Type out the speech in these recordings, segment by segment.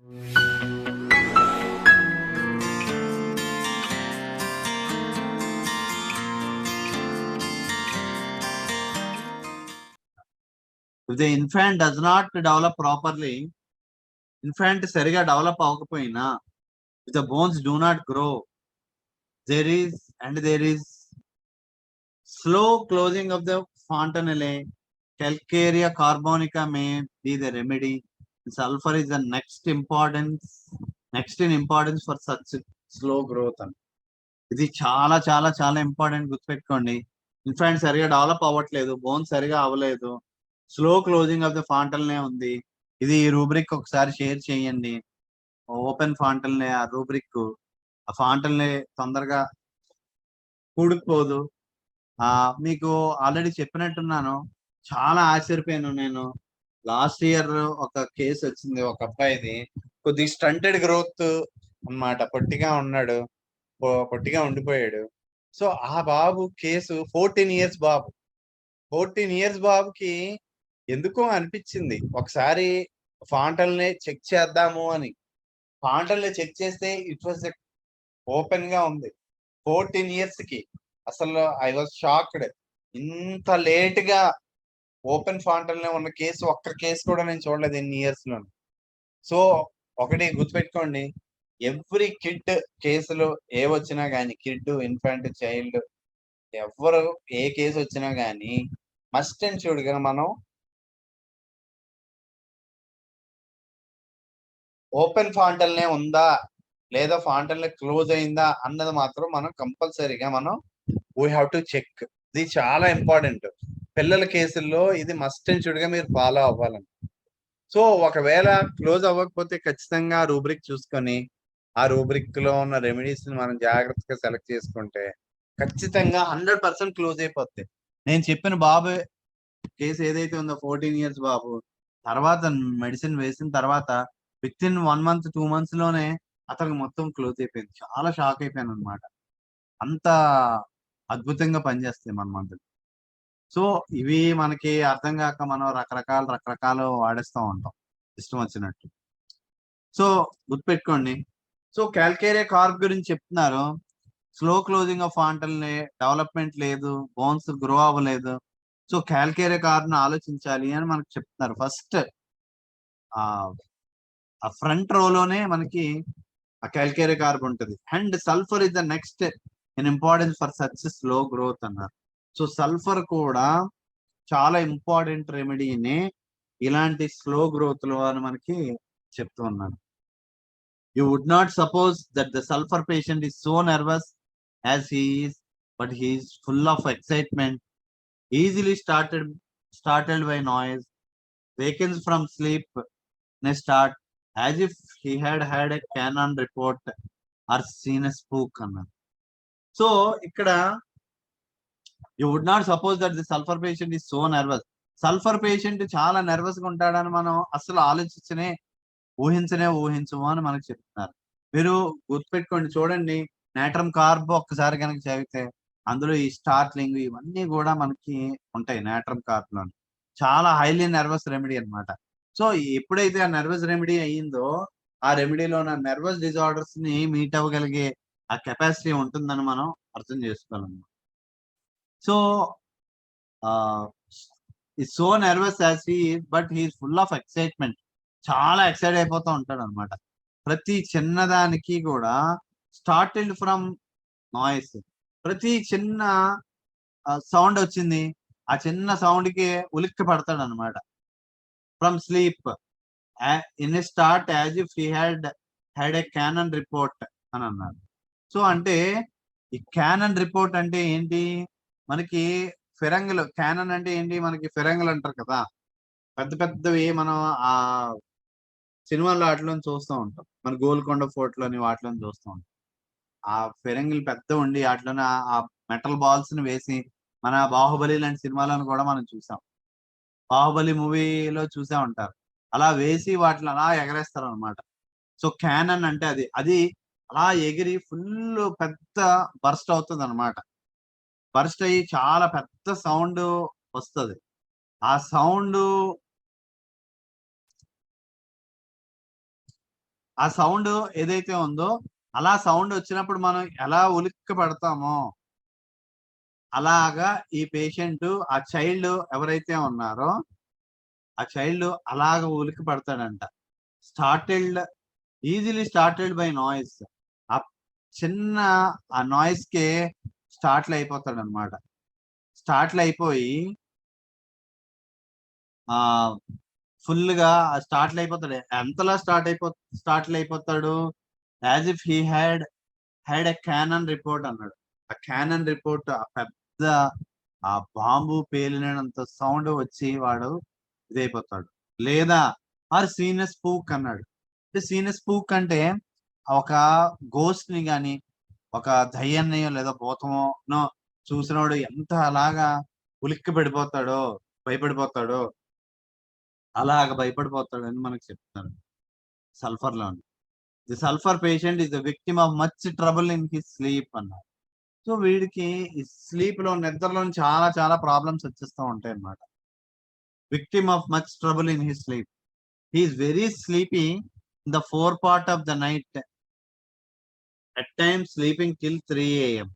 If the infant does not develop properly, infant సరిగా develop అవ్వకపోయినా, if the bones do not grow, there is slow closing of the fontanelle. Calcarea carbonica may be the remedy. Sulfur is the next in importance for such slow growth. ఇది చాలా చాలా చాలా important, గుర్తుపెట్టుకోండి. Infant సరిగా develop అవ్వట్లేదు, bone సరిగా అవ్వలేదు, slow closing of the ఫాంటల్నే ఉంది. ఇది రూబ్రిక్ ఒకసారి షేర్ చేయండి. ఓపెన్ ఫాంటల్నే ఆ రూబ్రిక్, ఆ ఫాంటల్నే తొందరగా కూడుకుపోదు. మీకు ఆల్రెడీ చెప్పినట్టున్నాను, చాలా ఆశ్చర్యపోయాను నేను. లాస్ట్ ఇయర్ ఒక కేసు వచ్చింది, ఒక అబ్బాయిది కొద్దిగా స్టంటెడ్ గ్రోత్ అన్నమాట, పొట్టిగా ఉన్నాడు, పొట్టిగా ఉండిపోయాడు. సో ఆ బాబు కేసు 14 ఇయర్స్ బాబు. 14 ఇయర్స్ బాబుకి ఎందుకో అనిపించింది ఒకసారి ఫాంటల్ని చెక్ చేద్దాము అని. ఫాంటల్ని చెక్ చేస్తే ఇట్ వాజ్ ఓపెన్ గా ఉంది 14 ఇయర్స్ కి. అసలు ఐ వాజ్ షాక్డ్. ఇంత లేట్ గా ఓపెన్ ఫాంటల్నే ఉన్న కేసు, ఒక్క కేసు కూడా నేను చూడలేదు ఎన్ని ఇయర్స్ లో. సో ఒకటి గుర్తుపెట్టుకోండి, ఎవ్రీ కిడ్ కేసులు ఏ వచ్చినా గానీ, కిడ్, ఇన్ఫాంట్, చైల్డ్, ఎవరు ఏ కేసు వచ్చినా గానీ మస్ట్ అండ్ షుడ్ గా మనం ఓపెన్ ఫాంటల్నే ఉందా లేదా ఫాంటల్నే క్లోజ్ అయిందా అన్నది మాత్రం మనం కంపల్సరీగా వీ హ్యావ్ టు చెక్. ఇది చాలా ఇంపార్టెంట్. పిల్లల కేసుల్లో ఇది మస్ట్ అండ్ షుడ్ గా మీరు ఫాలో అవ్వాలని. సో ఒకవేళ క్లోజ్ అవ్వకపోతే ఖచ్చితంగా రూబ్రిక్ చూసుకొని ఆ రూబ్రిక్ లో ఉన్న రెమెడీస్ ని మనం జాగ్రత్తగా సెలెక్ట్ చేసుకుంటే ఖచ్చితంగా 100% క్లోజ్ అయిపోద్ది. నేను చెప్పిన బాబు కేసు ఏదైతే ఉందో 14 ఇయర్స్ బాబు, తర్వాత మెడిసిన్ వేసిన తర్వాత విత్ ఇన్ 1 month 2 months లోనే అతనికి మొత్తం క్లోజ్ అయిపోయింది. చాలా షాక్ అయిపోయాను అనమాట. అంత అద్భుతంగా పనిచేస్తాయి మన మందులు. సో ఇవి మనకి అర్థం కాక మనం రకరకాలు వాడేస్తూ ఉంటాం ఇష్టం వచ్చినట్టు. సో గుర్తుపెట్టుకోండి. సో క్యాల్కేరియా కార్బ్ గురించి చెప్తున్నారు. స్లో క్లోజింగ్ ఆఫ్ ఫాంటల్ని, డెవలప్మెంట్ లేదు, బోన్స్ గ్రో అవ్వలేదు. సో క్యాల్కేరియా కార్బ్ని ఆలోచించాలి అని మనకు చెప్తున్నారు. ఫస్ట్ ఆ ఫ్రంట్ రోలోనే మనకి ఆ క్యాల్కేరియా కార్బ్ ఉంటుంది. And sulphur is the next in importance for such slow growth అన్నారు. సో సల్ఫర్ కూడా చాలా ఇంపార్టెంట్ రెమెడీని ఇలాంటి స్లో గ్రోత్ లో అని మనకి చెప్తూ ఉన్నాను. You would not suppose that the sulfur patient is so nervous as he is, but he is full of excitement, easily startled by noise, wakens from sleep in a start, as if he had had a cannon report or seen a spook అన్నారు. So ఇక్కడ you would not suppose that the sulfur patient is so nervous. Sulphur patient చాలా nervous గా ఉంటాడని మనం అసలు ఊహించము అని మనకు చెప్తున్నారు. మీరు గుర్తుపెట్టుకోండి, చూడండి నాట్రమ్ కార్బ్ ఒక్కసారి కనుక చదివితే అందులో ఈ స్టార్ట్లింగ్ ఇవన్నీ కూడా మనకి ఉంటాయి నాట్రమ్ కార్బ్ లో. చాలా హైలీ నర్వస్ రెమెడీ అన్నమాట. సో ఎప్పుడైతే ఆ నర్వస్ రెమెడీ అయ్యిందో ఆ రెమెడీలో ఉన్న నర్వస్ డిజార్డర్స్ ని మీట్ అవ్వగలిగే ఆ కెపాసిటీ ఉంటుందని మనం అర్థం చేసుకోవాలన్నమాట. So is so nervous as he is, but he is full of excitement. చాలా ఎక్సైట్ అయిపోతూ ఉంటాడు అనమాట. ప్రతి చిన్నదానికి కూడా స్టార్టెడ్ ఫ్రమ్ నాయిస్. ప్రతి చిన్న సౌండ్ వచ్చింది, ఆ చిన్న సౌండ్ కి ఉలిక్కి పడతాడు అనమాట. From sleep in start as if he had a canon report అని అన్నాడు. సో అంటే ఈ క్యానన్ రిపోర్ట్ అంటే ఏంటి, మనకి ఫిరంగులు, క్యానన్ అంటే ఏంటి, మనకి ఫిరంగులు అంటారు కదా, పెద్ద పెద్దవి మనం ఆ సినిమాల్లో వాటిలో చూస్తూ ఉంటాం. మన గోల్కొండ ఫోర్ట్ లోని వాటిలో చూస్తూ ఉంటాం. ఆ ఫిరంగులు పెద్ద ఉండి వాటిలోనే ఆ మెటల్ బాల్స్ ని వేసి, మన బాహుబలి లాంటి సినిమాలను కూడా మనం చూసాం. బాహుబలి మూవీలో చూసే ఉంటారు. అలా వేసి వాటిని అలా ఎగరేస్తారు అనమాట. సో క్యానన్ అంటే అది అలా ఎగిరి ఫుల్ పెద్ద బర్స్ట్ అవుతుంది అనమాట. బర్స్ట్ అయ్యి చాలా పెద్ద సౌండ్ వస్తుంది. ఆ సౌండ్ ఆ సౌండ్ ఏదైతే ఉందో అలా సౌండ్ వచ్చినప్పుడు మనం ఎలా ఉలిక్కి పడతామో అలాగా ఈ పేషెంట్ ఆ చైల్డ్ ఎవరైతే ఉన్నారో ఆ చైల్డ్ అలాగ ఉలిక్కి పడతాడంట. స్టార్టిల్డ్ ఈజీలీ స్టార్టెడ్ బై నాయిస్. ఆ చిన్న ఆ నాయిస్ కే స్టార్ట్లు అయిపోతాడు అనమాట. స్టార్ట్లు అయిపోయి ఆ ఫుల్ గా స్టార్ట్లు అయిపోతాడు. ఎంతలా స్టార్ట్లు అయిపోతాడు as if he had a canon report అన్నాడు. ఆ క్యానన్ రిపోర్ట్ ఆ పెద్ద ఆ బాంబు పేలినంత సౌండ్ వచ్చి వాడు ఇదైపోతాడు. లేదా ఆర్ సీన్ స్పూక్ అన్నాడు. సీన్ స్పూక్ అంటే ఒక గోస్ట్ ని గాని ఒక దయ్యాన్ని లేదా భూతమో చూసినోడు ఎంత అలాగా ఉలిక్కి పడిపోతాడో భయపడిపోతాడో అలాగ భయపడిపోతాడని మనకు చెప్తారు సల్ఫర్ లో. The sulphur patient is the victim of much trouble in his sleep అన్నారు. సో వీడికి ఈ స్లీప్ లో నిద్రలో చాలా చాలా ప్రాబ్లమ్స్ వచ్చేస్తూ ఉంటాయి అన్నమాట. Victim of much trouble in his sleep. He is very sleepy in the four part of the night, at times sleeping till 3 a.m.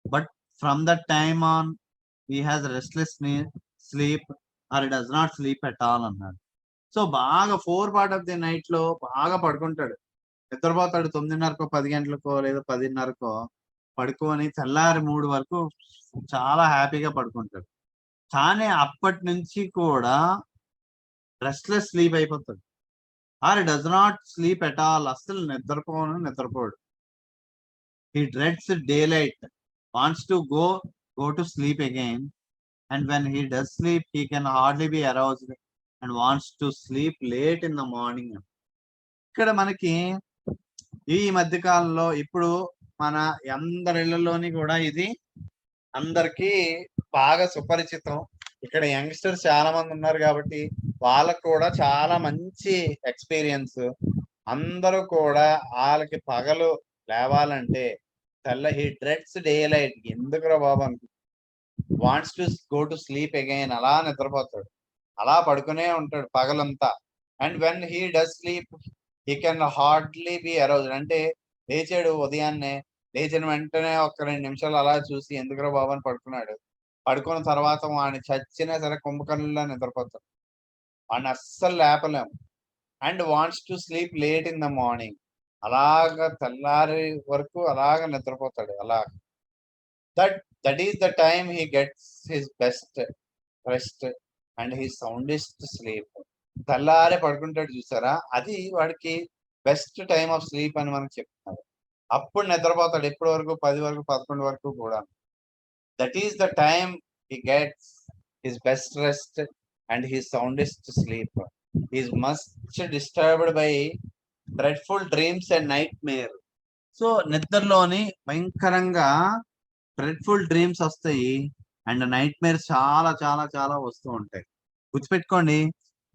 But from that time on, he has restless sleep or he does not sleep at all అన్నాడు. So బాగా 4 part of the night లో బాగా పడుకుంటాడు. నిద్రపోతాడు 9:30కో 10 గంటలకో లేదా 10:30కో పడుకొని తెల్లారి 3 వరకు చాలా హ్యాపీగా పడుకుంటాడు. కానీ అప్పటి నుంచి కూడా రెస్ట్లెస్ స్లీప్ అయిపోతాడు. Or does not sleep at all. అస్సలు నిద్రపోడు. He dreads daylight, wants to go to sleep again, and when he does sleep, he can hardly be aroused and wants to sleep late in the morning. ఇక్కడ మనకి ఈ మధ్య కాలంలో ఇప్పుడు మన అందరి ఇళ్లలోని కూడా ఇది అందరికీ బాగా సుపరిచితం. ఇక్కడ యంగ్స్టర్స్ చాలా మంది ఉన్నారు కాబట్టి వాళ్ళకు కూడా చాలా మంచి ఎక్స్పీరియన్స్. అందరూ కూడా వాళ్ళకి పగలు లేవాలంటే హీ డ్రెడ్స్ డే లైట్. ఎందుకురా బాబు wants to go to sleep again. అలా నిద్రపోతాడు, అలా పడుకునే ఉంటాడు పగలంతా. And when he does sleep he can hardly be aroused. అంటే లేచాడు ఉదయాన్నే, లేచిన వెంటనే ఒక 2 నిమిషాలు అలా చూసి ఎందుకురా బాబు అని పడుకున్నాడు. పడుకున్న తర్వాత వాడిని చచ్చినా సరే కుంభకర్ణులా నిద్రపోతాడు, వాడిని అస్సలు లేపలేము. And wants to sleep late in the morning. అలాగా తెల్లారి వరకు అలాగ నిద్రపోతాడు. అలా that is the time he gets his best rest and his soundest sleep. తెల్లారే పడుకుంటాడు చూసారా, అది వాడికి బెస్ట్ టైమ్ ఆఫ్ స్లీప్ అని మనకు చెప్తున్నారు. అప్పుడు నిద్రపోతాడు ఎప్పటి వరకు, 10 వరకు 11 వరకు కూడా. That is the time he gets his best rest and his soundest sleep. Is must disturbed by dreadful dreams and nightmare. So నిద్రలోని భయంకరంగా డ్రెడ్ఫుల్ డ్రీమ్స్ వస్తాయి అండ్ నైట్ మేర్ చాలా చాలా చాలా వస్తూ ఉంటాయి. గుర్తుపెట్టుకోండి,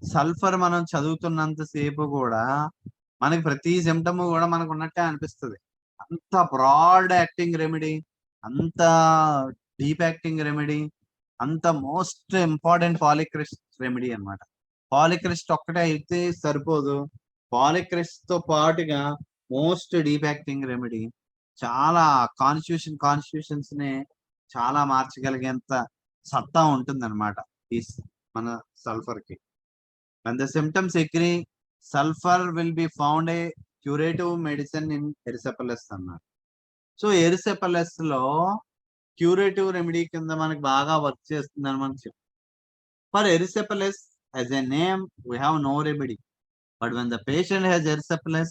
సల్ఫర్ మనం చదువుతున్నంత సేపు కూడా మనకి ప్రతి సిమ్టమ్ కూడా మనకు ఉన్నట్టే అనిపిస్తుంది. అంత బ్రాడ్ యాక్టింగ్ రెమెడీ, అంత డీప్ యాక్టింగ్ రెమెడీ, అంత మోస్ట్ ఇంపార్టెంట్ పాలిక్రిస్ట్ రెమెడీ అన్నమాట. పాలిక్రిస్ట్ ఒక్కటే అయితే సరిపోదు, పాలిక్రిస్ట్ తో పాటుగా మోస్ట్ డీప్ యాక్టింగ్ రెమెడీ చాలా కాన్స్టిట్యూషన్స్ ని చాలా మార్చగలిగేంత సత్తా ఉంటుంది అనమాట ఈ మన సల్ఫర్ కి. when the symptoms agree, sulfur will be found a curative medicine in erysipelas అన్నారు. సో ఎరిసిపెలస్ లో క్యూరేటివ్ రెమెడీ కింద మనకి బాగా వర్క్ చేస్తుందని మనం చెప్తాం. For erysipelas as a name we have no remedy, but when the patient has erysipelas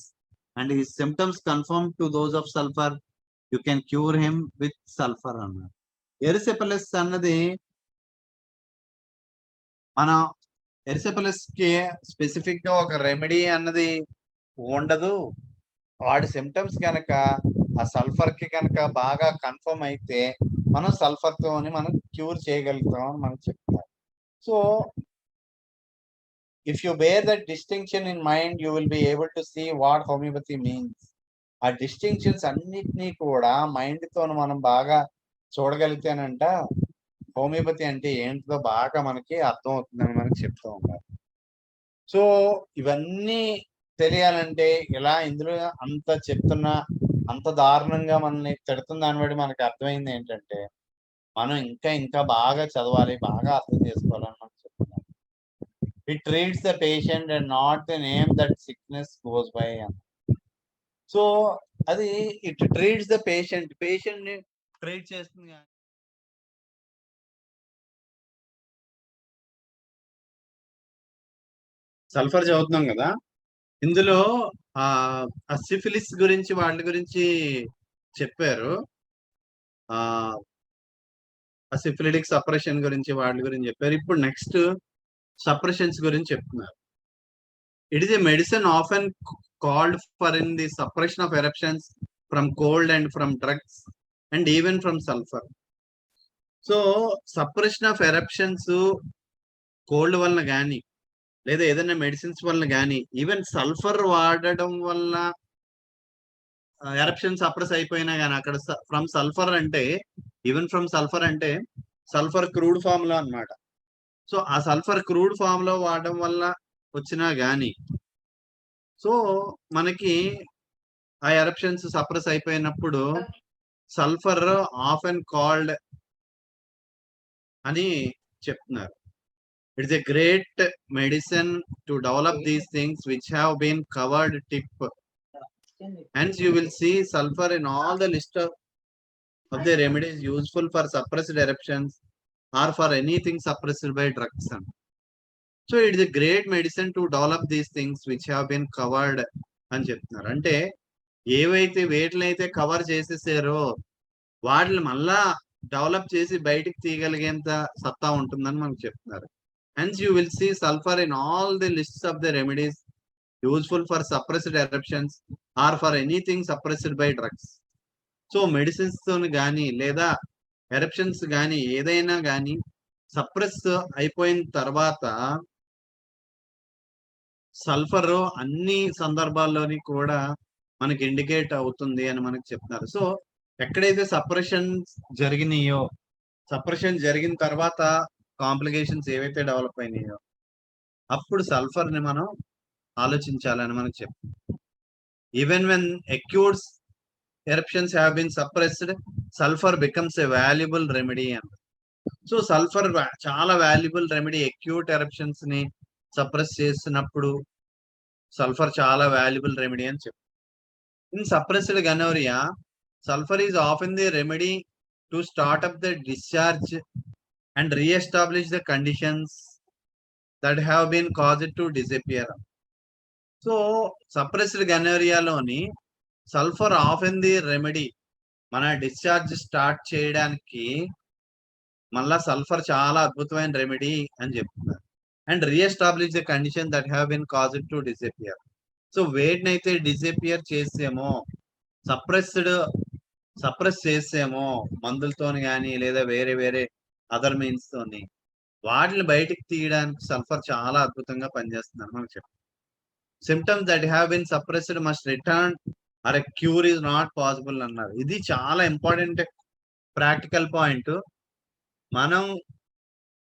and his symptoms conform to those of sulfur, you can cure him with sulfur అన్నారు. ఎరిసిపెలస్ అన్నది మన ఎరిసిపెలస్ కి స్పెసిఫిక్ గా ఒక remedy అన్నది ఉండదు. వాడి symptoms కనుక ఆ సల్ఫర్ కి కనుక బాగా కన్ఫర్మ్ అయితే మనం సల్ఫర్ తోని మనం క్యూర్ చేయగలుగుతాం అని మనం చెప్తాం. So if you bear that distinction in mind you will be able to see what homeopathy means. ఆ డిస్టింక్షన్స్ అన్నిటినీ కూడా మైండ్ తోని మనం బాగా చూడగలిగితేనంట హోమియోపతి అంటే ఏంటిదో బాగా మనకి అర్థం అవుతుందని మనకి చెప్తూ ఉంటారు. సో ఇవన్నీ తెలియాలంటే ఇలా ఇందులో అంత చెప్తున్నా అంత దారుణంగా మనల్ని తిడుతున్న దాన్ని బట్టి మనకు అర్థమైంది ఏంటంటే మనం ఇంకా బాగా చదవాలి, బాగా అర్థం చేసుకోవాలని మనం చెప్తున్నాం. It treats the patient and not the name that sickness goes by అని. సో అది ఇట్ ట్రీట్స్ ద పేషెంట్ ని ట్రీట్ చేస్తుంది కానీ సల్ఫర్ చదువుతున్నాం కదా, ఇందులో ఆ సిఫిలిస్ గురించి వాటి గురించి చెప్పారు. ఆ సిఫిలిటిక్ సపరేషన్ గురించి వాటి గురించి చెప్పారు. ఇప్పుడు నెక్స్ట్ సపరేషన్స్ గురించి చెప్తున్నారు. It is a medicine often called for in the suppression of eruptions from cold and from drugs and even from sulphur. So suppression of eruptions cold వలన కానీ లేదా ఏదైనా మెడిసిన్స్ వలన కానీ ఈవెన్ సల్ఫర్ వాడడం వల్ల ఎరప్షన్ సప్రెస్ అయిపోయినా కానీ అక్కడ ఫ్రమ్ సల్ఫర్ అంటే ఈవెన్ ఫ్రమ్ సల్ఫర్ అంటే సల్ఫర్ క్రూడ్ ఫామ్ లో అన్నమాట. సో ఆ సల్ఫర్ క్రూడ్ ఫామ్ లో వాడడం వల్ల వచ్చినా గాని సో మనకి ఆ ఎరప్షన్స్ సప్రెస్ అయిపోయినప్పుడు సల్ఫర్ ఆఫ్ అండ్ కాల్డ్ అని చెప్తున్నారు. It's a great medicine to develop these things which have been covered tip. Hence you will see sulfur in all the list of the remedies useful for suppressed eruptions or for anything suppressed by drugs. So it is a great medicine to develop these things which have been covered అని చెప్తున్నారు. అంటే ఏవైతే వేటినైతే cover చేసేసారో వాటిని మళ్ళా develop చేసి బయటికి తీయగలిగేంత సత్తా ఉంటుందని మనకు చెప్తున్నారు. Hence you will see sulfur in all the lists of the remedies useful for suppressed eruptions or for anything suppressed by drugs. So medicines తో కానీ లేదా ఎరప్షన్స్ కానీ ఏదైనా కానీ సప్రెస్ అయిపోయిన తర్వాత సల్ఫర్ అన్ని సందర్భాల్లోని కూడా మనకి ఇండికేట్ అవుతుంది అని మనకి చెప్తున్నారు. సో ఎక్కడైతే సపరేషన్ జరిగినాయో సపరేషన్ జరిగిన తర్వాత కాంప్లికేషన్స్ ఏవైతే డెవలప్ అయినాయో అప్పుడు సల్ఫర్ ని మనం ఆలోచించాలని మనకు చెప్తుంది. Even when acute eruptions have been suppressed, sulfur becomes a valuable remedy. So sulphur చాలా వాల్యుబుల్ రెమెడీ. అక్యూట్ ఎరప్షన్స్ ని సప్రెస్ చేసినప్పుడు సల్ఫర్ చాలా వాల్యుబుల్ రెమెడీ అని చెప్తారు. In suppressed gonorrhoea sulphur is often the remedy to start up the discharge and reestablish the conditions that have been caused to disappear. So suppressed గనోరియాలోని sulphur often the remedy మన discharge start చేయడానికి మళ్ళా sulphur చాలా అద్భుతమైన remedy అని చెప్తున్నారు. And reestablish the condition that have been caused to disappear. So వేటినైతే disappear చేసేమో suppress చేసేమో మందులతోని కానీ లేదా వేరే అదర్ మీన్స్ తోని వాటిని బయటికి తీయడానికి సల్ఫర్ చాలా అద్భుతంగా పనిచేస్తున్నారు మనకు చెప్తారు. Symptoms that have been suppressed must return or a cure is not possible అన్నారు. ఇది చాలా ఇంపార్టెంట్ ప్రాక్టికల్ పాయింట్. మనం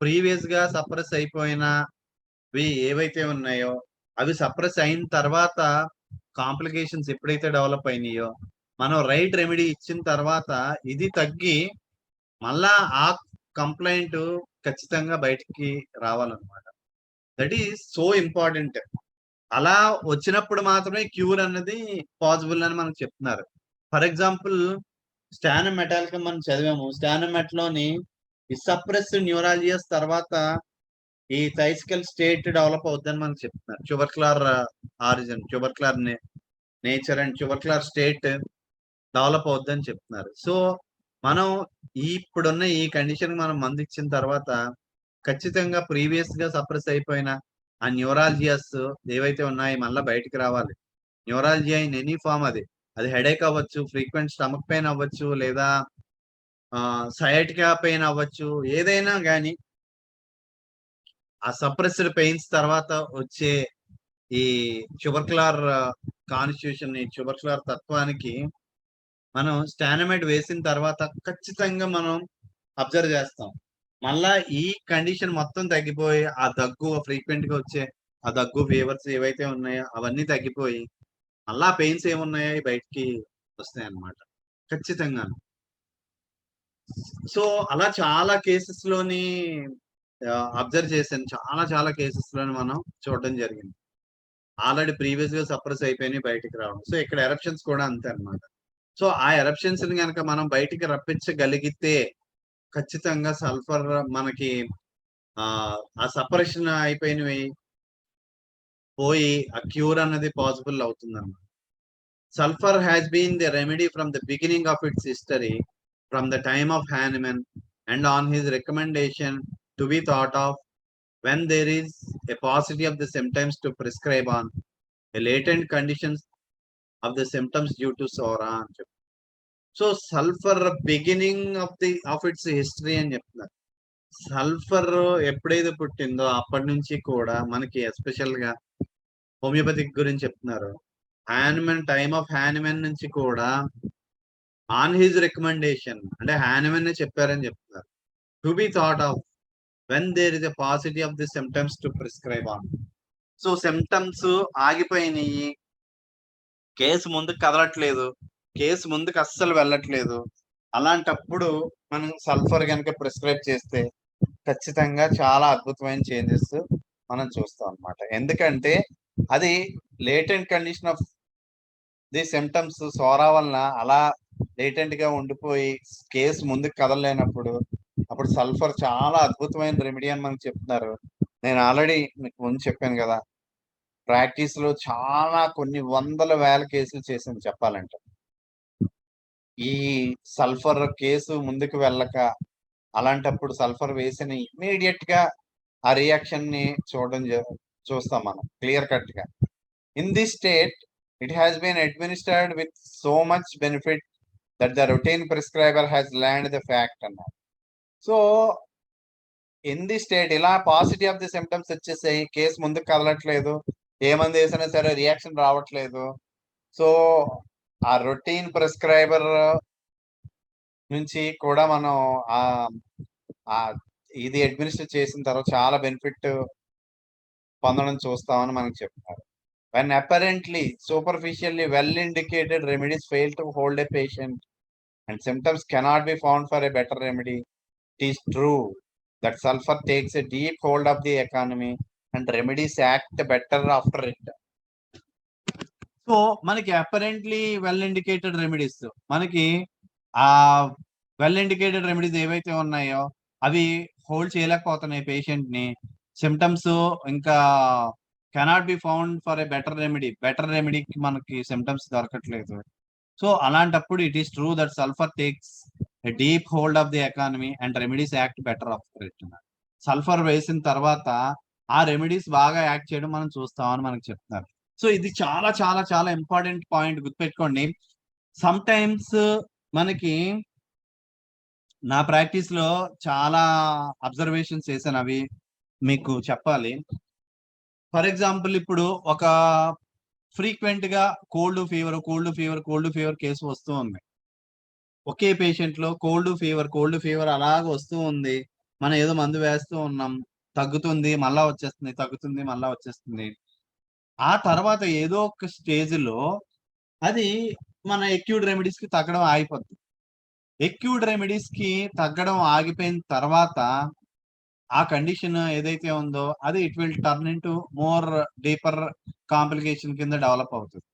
ప్రీవియస్ గా సప్రెస్ అయిపోయినవి ఏవైతే ఉన్నాయో అవి సప్రెస్ అయిన తర్వాత కాంప్లికేషన్స్ ఎప్పుడైతే డెవలప్ అయినాయో మనం రైట్ రెమెడీ ఇచ్చిన తర్వాత ఇది తగ్గి మళ్ళా ఆ కంప్లైంట్ ఖచ్చితంగా బయటికి రావాలన్నమాట. That is so important. అలా వచ్చినప్పుడు మాత్రమే క్యూర్ అన్నది పాసిబుల్ అని మనకు చెప్తున్నారు. ఫర్ ఎగ్జాంపుల్ స్టానం మెటాలికం మనం చదివాము. స్టానం మెట్లోని ఈ సప్రెస్డ్ న్యూరాలజియస్ తర్వాత ఈ థైసికల్ స్టేట్ డెవలప్ అవుతుందని మనకు చెప్తున్నారు. Tubercular origin, tubercular nature and tubercular state develop అవుతుందని చెప్తున్నారు. సో మనం ఇప్పుడున్న ఈ కండిషన్ మనం మందు ఇచ్చిన తర్వాత ఖచ్చితంగా ప్రీవియస్ గా సప్రెస్ అయిపోయిన ఆ న్యూరాలజియాస్ ఏవైతే ఉన్నాయి మళ్ళీ బయటికి రావాలి. న్యూరాలజియా ఇన్ ఎనీ ఫామ్ అది హెడేక్ అవ్వచ్చు, ఫ్రీక్వెంట్ స్టమక్ పెయిన్ అవ్వచ్చు, లేదా సయాటికా పెయిన్ అవ్వచ్చు, ఏదైనా కానీ ఆ సప్రెస్డ్ పెయిన్స్ తర్వాత వచ్చే ఈ ట్యూబర్క్యులర్ కాన్స్టిట్యూషన్, ఈ ట్యూబర్క్యులర్ తత్వానికి మనం స్టానమైడ్ వేసిన తర్వాత ఖచ్చితంగా మనం అబ్జర్వ్ చేస్తాం. మళ్ళా ఈ కండిషన్ మొత్తం తగ్గిపోయి ఆ దగ్గు ఫ్రీక్వెంట్ గా వచ్చే ఆ దగ్గు ఫీవర్స్ ఏవైతే ఉన్నాయో అవన్నీ తగ్గిపోయి మళ్ళా పెయిన్స్ ఏమున్నాయో అవి బయటికి వస్తాయి అన్నమాట. ఖచ్చితంగా. సో అలా చాలా కేసెస్ లోని అబ్జర్వ్ చేశాను. చాలా చాలా కేసెస్ లోని మనం చూడడం జరిగింది. ఆల్రెడీ ప్రీవియస్ గా సప్రెస్ అయిపోయినాయి బయటికి రావడం. సో ఇక్కడ ఎరప్షన్స్ కూడా అంతే అన్నమాట. సో ఆ ఎరప్షన్స్ ని గనక మనం బయటికి రప్పించగలిగితే ఖచ్చితంగా సల్ఫర్ మనకి ఆ సపరేషన్ అయిపోయినవి పోయి ఆ క్యూర్ అన్నది పాసిబుల్ అవుతుందన్నమాట. Sulfur has been the remedy from the beginning of its history, from the time of Hahnemann, and on his recommendation to be thought of when there is a paucity of the symptoms to prescribe on a latent conditions of the symptoms due to SORA. So sulphur beginning of it's history అని చెప్తున్నారు. Sulphur ఎప్పుడైతే పుట్టిందో అప్పటి నుంచి కూడా మనకి special గా homoeopathic గురించి చెప్తున్నారు. హానిమన్ టైమ్ ఆఫ్ హానిమన్ నుంచి కూడా ఆన్ హిజ్ రికమెండేషన్ అంటే హానిమన్ చెప్పారని చెప్తున్నారు. To be thought of when there is a paucity of the symptoms to prescribe on. So symptoms ఆగిపోయినాయి, కేసు ముందుకు కదలట్లేదు, కేసు ముందుకు అస్సలు వెళ్ళట్లేదు. అలాంటప్పుడు మనం సల్ఫర్ కనుక ప్రిస్క్రైబ్ చేస్తే ఖచ్చితంగా చాలా అద్భుతమైన చేంజెస్ మనం చూస్తాం అన్నమాట. ఎందుకంటే అది latent condition of the symptoms Sora వలన అలా లేటెంట్ గా ఉండిపోయి కేసు ముందుకు కదలలేనప్పుడు అప్పుడు సల్ఫర్ చాలా అద్భుతమైన రెమెడీ అని మనకు చెప్తున్నారు. నేను ఆల్రెడీ మీకు ముందు చెప్పాను కదా, ప్రాక్టీస్ లో చాలా కొన్ని వందల వేల కేసులు చేసింది చెప్పాలంటే. ఈ సల్ఫర్ కేసు ముందుకు వెళ్ళక అలాంటప్పుడు సల్ఫర్ వేసిన ఇమీడియట్ గా ఆ రియాక్షన్ ని చూస్తాం మనం క్లియర్ కట్ గా. In this state it has been administered with so much benefit that the routine prescriber has learned the fact అన్నారు. సో ఇన్ ది స్టేట్ ఇలా పాజిటివ్ ఆఫ్ ది సిమ్టమ్స్ వచ్చేసాయి, case ముందుకు కదలట్లేదు, ఏ మంది వేసినా సరే రియాక్షన్ రావట్లేదు. So ఆ రొటీన్ ప్రిస్క్రైబర్ నుంచి కూడా మనం ఇది అడ్మినిస్టర్ చేసిన తర్వాత చాలా బెనిఫిట్ పొందడం చూస్తామని మనకు చెప్తారు. When apparently superficially well indicated remedies fail to hold a patient and symptoms cannot be found for a better remedy, it is true that sulfur takes a deep hold of the economy and remedies act better after it. So మనకి apparently well indicated remedies, మనకి ఆ well indicated remedies ఏవైతే ఉన్నాయో అవి hold చేయలేకపోతున్నాయి patient ని. Symptoms ఇంకా cannot be found for a better రెమెడీకి మనకి సిమ్టమ్స్ దొరకట్లేదు. సో అలాంటప్పుడు it is true that sulphur takes a deep hold of the economy and remedies act better after it. Sulphur వేసిన తర్వాత ఆ రెమెడీస్ బాగా యాక్ట్ చేయడం మనం చూస్తామని మనకు చెప్తున్నారు. సో ఇది చాలా చాలా చాలా ఇంపార్టెంట్ పాయింట్, గుర్తుపెట్టుకోండి. సమ్ టైమ్స్ మనకి నా ప్రాక్టీస్ లో చాలా అబ్జర్వేషన్స్ చేశాను, అవి మీకు చెప్పాలి. ఫర్ ఎగ్జాంపుల్ ఇప్పుడు ఒక ఫ్రీక్వెంట్ గా కోల్డ్ ఫీవర్ కేసు వస్తూ ఉంది. ఒకే పేషెంట్ లో కోల్డ్ ఫీవర్ అలాగ వస్తూ ఉంది. మనం ఏదో మందు వేస్తూ ఉన్నాం, తగ్గుతుంది మళ్ళా వచ్చేస్తుంది. ఆ తర్వాత ఏదో ఒక స్టేజ్ లో అది మన ఎక్యూట్ రెమెడీస్ కి తగ్గడం ఆగిపోద్ది. ఎక్యూట్ రెమెడీస్ కి తగ్గడం ఆగిపోయిన తర్వాత ఆ కండిషన్ ఏదైతే ఉందో అది it will turn into more deeper complication కింద డెవలప్ అవుతుంది.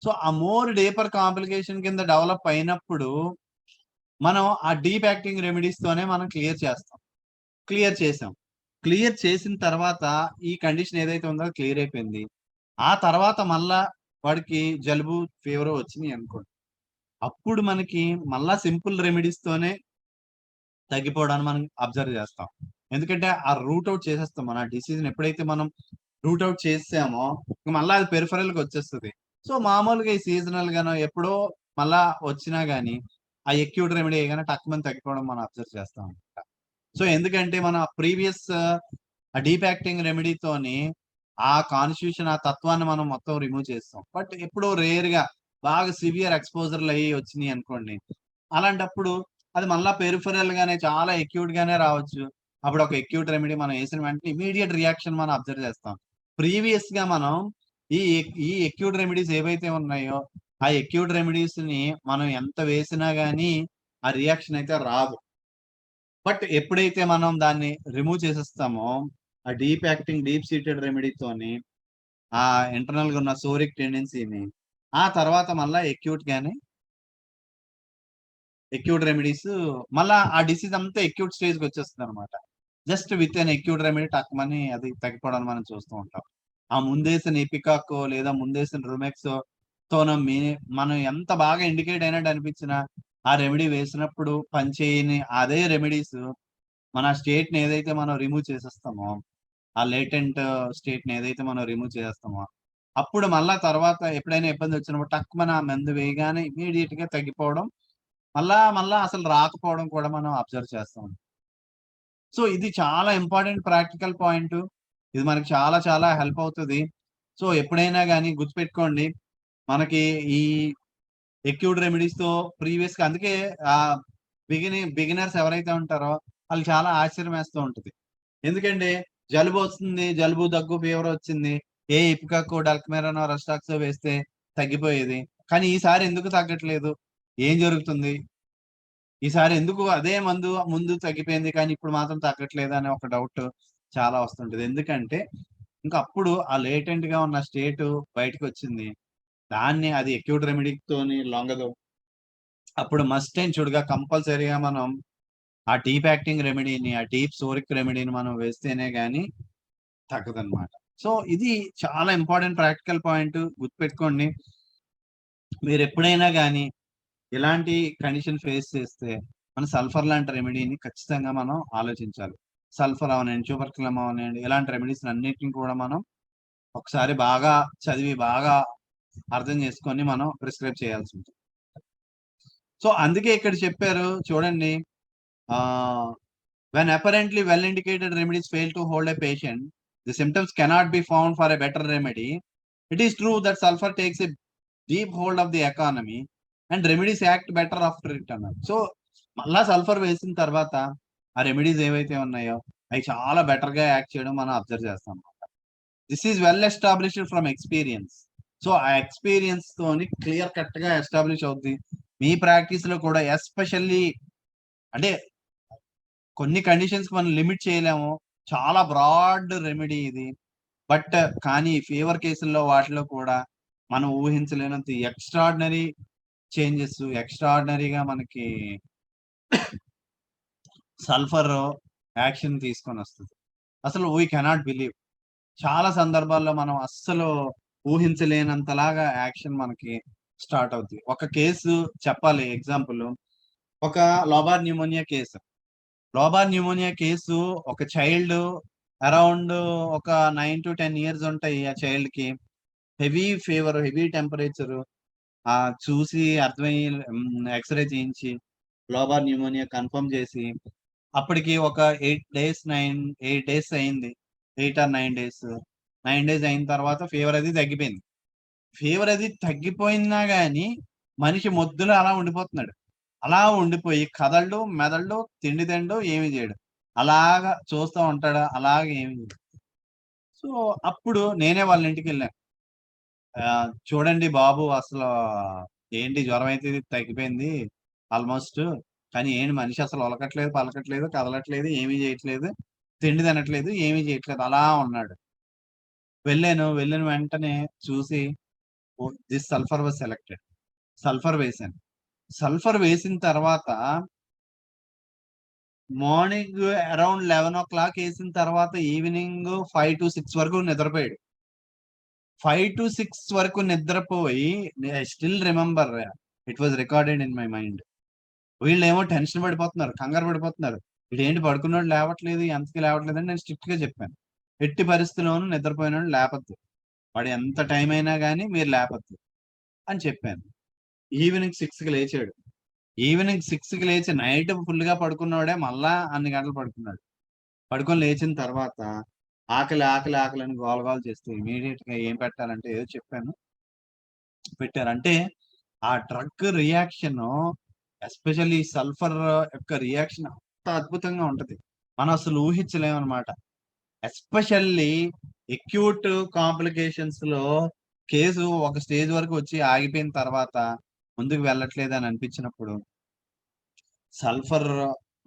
సో ఆ మోర్ డీపర్ కాంప్లికేషన్ కింద డెవలప్ అయినప్పుడు మనం ఆ డీప్ యాక్టింగ్ రెమెడీస్ తోనే మనం క్లియర్ చేసిన తర్వాత ఈ కండిషన్ ఏదైతే ఉందో క్లియర్ అయిపోయింది. ఆ తర్వాత మళ్ళా వాడికి జలుబు ఫీవర్ వచ్చినాయి అనుకోండి, అప్పుడు మనకి మళ్ళా సింపుల్ రెమెడీస్ తోనే తగ్గిపోవడాన్ని మనం అబ్జర్వ్ చేస్తాం. ఎందుకంటే ఆ రూట్ అవుట్ చేసేస్తాం. మన డిసీజ్ ఎప్పుడైతే మనం రూట్ అవుట్ చేసామో మళ్ళీ అది పెరిఫరల్ గా వచ్చేస్తుంది. సో మామూలుగా ఈ సీజనల్ గానో ఎప్పుడో మళ్ళా వచ్చినా గానీ ఆ ఎక్యూట్ రెమెడీ గానీ టక్కుమని తగ్గిపోవడం మనం అబ్జర్వ్ చేస్తాం అనమాట. సో ఎందుకంటే మన ప్రీవియస్ డీప్ యాక్టింగ్ రెమెడీతోని ఆ కాన్స్టిట్యూషన్ ఆ తత్వాన్ని మనం మొత్తం రిమూవ్ చేస్తాం. బట్ ఎప్పుడో రేర్ గా బాగా సివియర్ ఎక్స్పోజర్లు అయ్యి వచ్చినాయి అనుకోండి, అలాంటప్పుడు అది మళ్ళా పెరిఫరల్ గానే చాలా ఎక్యూట్ గానే రావచ్చు. అప్పుడు ఒక ఎక్యూట్ రెమెడీ మనం వేసిన వెంటనే ఇమీడియట్ రియాక్షన్ మనం అబ్జర్వ్ చేస్తాం. ప్రీవియస్ గా మనం ఈ ఎక్యూట్ రెమెడీస్ ఏవైతే ఉన్నాయో ఆ ఎక్యూట్ రెమెడీస్ ని మనం ఎంత వేసినా గానీ ఆ రియాక్షన్ అయితే రాదు. బట్ ఎప్పుడైతే మనం దాన్ని రిమూవ్ చేసేస్తామో ఆ డీప్ సీటెడ్ రెమెడీతోని ఆ ఇంటర్నల్ గా ఉన్న సోరిక్ టెండెన్సీని ఆ తర్వాత మళ్ళా ఎక్యూట్ రెమెడీస్ మళ్ళా ఆ డిసీజ్ అంతా ఎక్యూట్ స్టేజ్ కి వచ్చేస్తుంది అనమాట. Just with an acute remedy టక్మని అది తగ్గిపోవడం మనం చూస్తూ ఉంటాం. ఆ ముందేసిన ఎపికాకో లేదా ముందేసిన రుమెక్సో తోనో మనం ఎంత బాగా ఇండికేట్ అయినట్టు అనిపించినా ఆ రెమెడీ వేసినప్పుడు పనిచేయని అదే రెమెడీస్ మన స్టేట్ ని ఏదైతే మనం రిమూవ్ చేసేస్తామో ఆ లేటెంట్ స్టేట్ ని ఏదైతే మనం రిమూవ్ చేస్తామో అప్పుడు మళ్ళా తర్వాత ఎప్పుడైనా ఇబ్బంది వచ్చినప్పుడు టక్మన ఆ మందు వేయగానే ఇమీడియట్ గా తగ్గిపోవడం మళ్ళా అసలు రాకపోవడం కూడా మనం అబ్జర్వ్ చేస్తాం. సో ఇది చాలా ఇంపార్టెంట్ ప్రాక్టికల్ పాయింట్. ఇది మనకి చాలా చాలా హెల్ప్ అవుతుంది. సో ఎప్పుడైనా కానీ గుర్తుపెట్టుకోండి, మనకి ఈ ఎక్యూట్ రెమెడీస్ తో ప్రీవియస్ గా అందుకే ఆ బిగినర్స్ ఎవరైతే ఉంటారో వాళ్ళు చాలా ఆశ్చర్యం వేస్తూ ఉంటుంది. ఎందుకంటే జలుబు వస్తుంది, జలుబు దగ్గు ఫీవర్ వచ్చింది, ఏ ఇపికాకో డల్కమెరానో రస్టాక్సో వేస్తే తగ్గిపోయేది. కానీ ఈసారి ఎందుకు తగ్గట్లేదు, ఏం జరుగుతుంది, ఈసారి ఎందుకు అదే మందు ముందు తగ్గిపోయింది కానీ ఇప్పుడు మాత్రం తగ్గట్లేదు అనే ఒక డౌట్ చాలా వస్తుంటది. ఎందుకంటే ఇంకా అప్పుడు ఆ లేటెంట్ గా ఉన్న స్టేట్ బయటకు వచ్చింది. దాన్ని అది ఎక్యూట్ రెమెడీతోని లొంగదు. అప్పుడు మస్ట్ అండ్ షుడ్ గా కంపల్సరీగా మనం ఆ డీప్ యాక్టింగ్ రెమెడీని, ఆ డీప్ సోరిక్ రెమెడీని మనం వేస్తేనే గానీ తగ్గదనమాట. సో ఇది చాలా ఇంపార్టెంట్ ప్రాక్టికల్ పాయింట్ గుర్తుపెట్టుకోండి. మీరెప్పుడైనా గానీ ఇలాంటి కండిషన్ ఫేస్ చేస్తే మన సల్ఫర్ లాంటి రెమెడీని ఖచ్చితంగా మనం ఆలోచించాలి. సల్ఫర్ అవనండి, ట్యూబర్కులం అవనండి, ఇలాంటి రెమెడీస్ అన్నిటిని కూడా మనం ఒకసారి బాగా చదివి, బాగా అర్థం చేసుకొని మనం ప్రిస్క్రైబ్ చేయాల్సి ఉంటుంది. సో అందుకే ఇక్కడ చెప్పారు చూడండి, when apparently well indicated remedies fail to hold a patient, the symptoms cannot be found for a better remedy. It is true that sulfur takes a deep hold of the economy and remedies act better after it అన్నారు. So మళ్ళా sulphur వేసిన తర్వాత ఆ remedies ఏవైతే ఉన్నాయో అవి చాలా better గా యాక్ట్ చేయడం మనం అబ్జర్వ్ చేస్తాం. This is well established from experience. So ఆ ఎక్స్పీరియన్స్ తోని క్లియర్ కట్ గా ఎస్టాబ్లిష్ అవుద్ది. మీ ప్రాక్టీస్ లో కూడా ఎస్పెషల్లీ అంటే కొన్ని కండిషన్స్ మనం లిమిట్ చేయలేము, చాలా బ్రాడ్ రెమెడీ ఇది. బట్ కానీ ఫీవర్ కేసుల్లో వాటిలో కూడా మనం ఊహించలేనంత ఎక్స్ట్రాడినరీ చేంజెస్, ఎక్స్ట్రాడినరీగా మనకి సల్ఫర్ యాక్షన్ తీసుకొని వస్తుంది. అసలు వీ కెనాట్ బిలీవ్. చాలా సందర్భాల్లో మనం అస్సలు ఊహించలేనంతలాగా యాక్షన్ మనకి స్టార్ట్ అవుతుంది. ఒక కేసు చెప్పాలి ఎగ్జాంపుల్, ఒక లోబార్ న్యూమోనియా కేసు ఒక చైల్డ్ అరౌండ్ ఒక 9 to 10 years ఉంటాయి. ఆ చైల్డ్ కి హెవీ ఫీవర్, హెవీ టెంపరేచర్, చూసి అర్థమయ్యి ఎక్స్రే చేయించి లోబార్ న్యూమోనియా కన్ఫర్మ్ చేసి అప్పటికి ఒక 8 days అయింది, 8 or 9 days. 9 days అయిన తర్వాత ఫీవర్ అది తగ్గిపోయింది. ఫీవర్ అది తగ్గిపోయినా గానీ మనిషి మొద్దులో అలా ఉండిపోతున్నాడు. అలా ఉండిపోయి కదలడు, మెదలడు, తిండి తినడు, ఏమి చేయడు. అలాగా చూస్తూ ఉంటాడు, అలాగే ఏమి చేయడు. సో అప్పుడు నేనే వాళ్ళ ఇంటికి వెళ్ళాను. చూడండి బాబు, అసలు ఏంటి జ్వరం అయితే తగ్గిపోయింది ఆల్మోస్ట్, కానీ ఏంటి మనిషి అసలు ఒలకట్లేదు, పలకట్లేదు, కదలట్లేదు, ఏమీ చేయట్లేదు, తిండి తినట్లేదు, ఏమీ చేయట్లేదు, అలా ఉన్నాడు. వెళ్ళిన వెంటనే చూసి this sulphur was selected. Sulphur వేశాను. సల్ఫర్ వేసిన తర్వాత మార్నింగ్ అరౌండ్ 11 o'clock వేసిన తర్వాత ఈవినింగ్ 5 to 6 వరకు నిద్రపోయాడు. 5 to 6 వరకు నిద్రపోయి, I still remember, it was recorded in my mind. వీళ్ళేమో టెన్షన్ పడిపోతున్నారు, కంగారు పడిపోతున్నారు. ఇదేంటి పడుకున్నాడు లేవట్లేదు, ఎంతకి లేవట్లేదు అని నేను స్ట్రిక్ట్ గా చెప్పాను. ఎట్టి పరిస్థితుల్లోనూ నిద్రపోయినాడు లేపద్దు, వాడు ఎంత టైం అయినా కానీ మీరు లేపద్దు అని చెప్పాను. ఈవినింగ్ 6కి లేచాడు. ఈవినింగ్ 6కి లేచి నైట్ ఫుల్ గా పడుకున్నాడే మళ్ళా అన్ని గంటలు పడుకున్నాడు. పడుకొని లేచిన తర్వాత ఆకలి ఆకలి ఆకలి అని గోలగోల చేస్తూ ఇమీడియట్ గా ఏం పెట్టాలంటే ఏదో చెప్పాను, పెట్టారు. అంటే ఆ డ్రగ్ రియాక్షన్, ఎస్పెషల్లీ సల్ఫర్ యొక్క రియాక్షన్ అంత అద్భుతంగా ఉంటది, మనం అసలు ఊహించలేము అనమాట. ఎస్పెషల్లీ ఎక్యూట్ కాంప్లికేషన్స్ లో కేసు ఒక స్టేజ్ వరకు వచ్చి ఆగిపోయిన తర్వాత ముందుకు వెళ్ళట్లేదు అని అనిపించినప్పుడు సల్ఫర్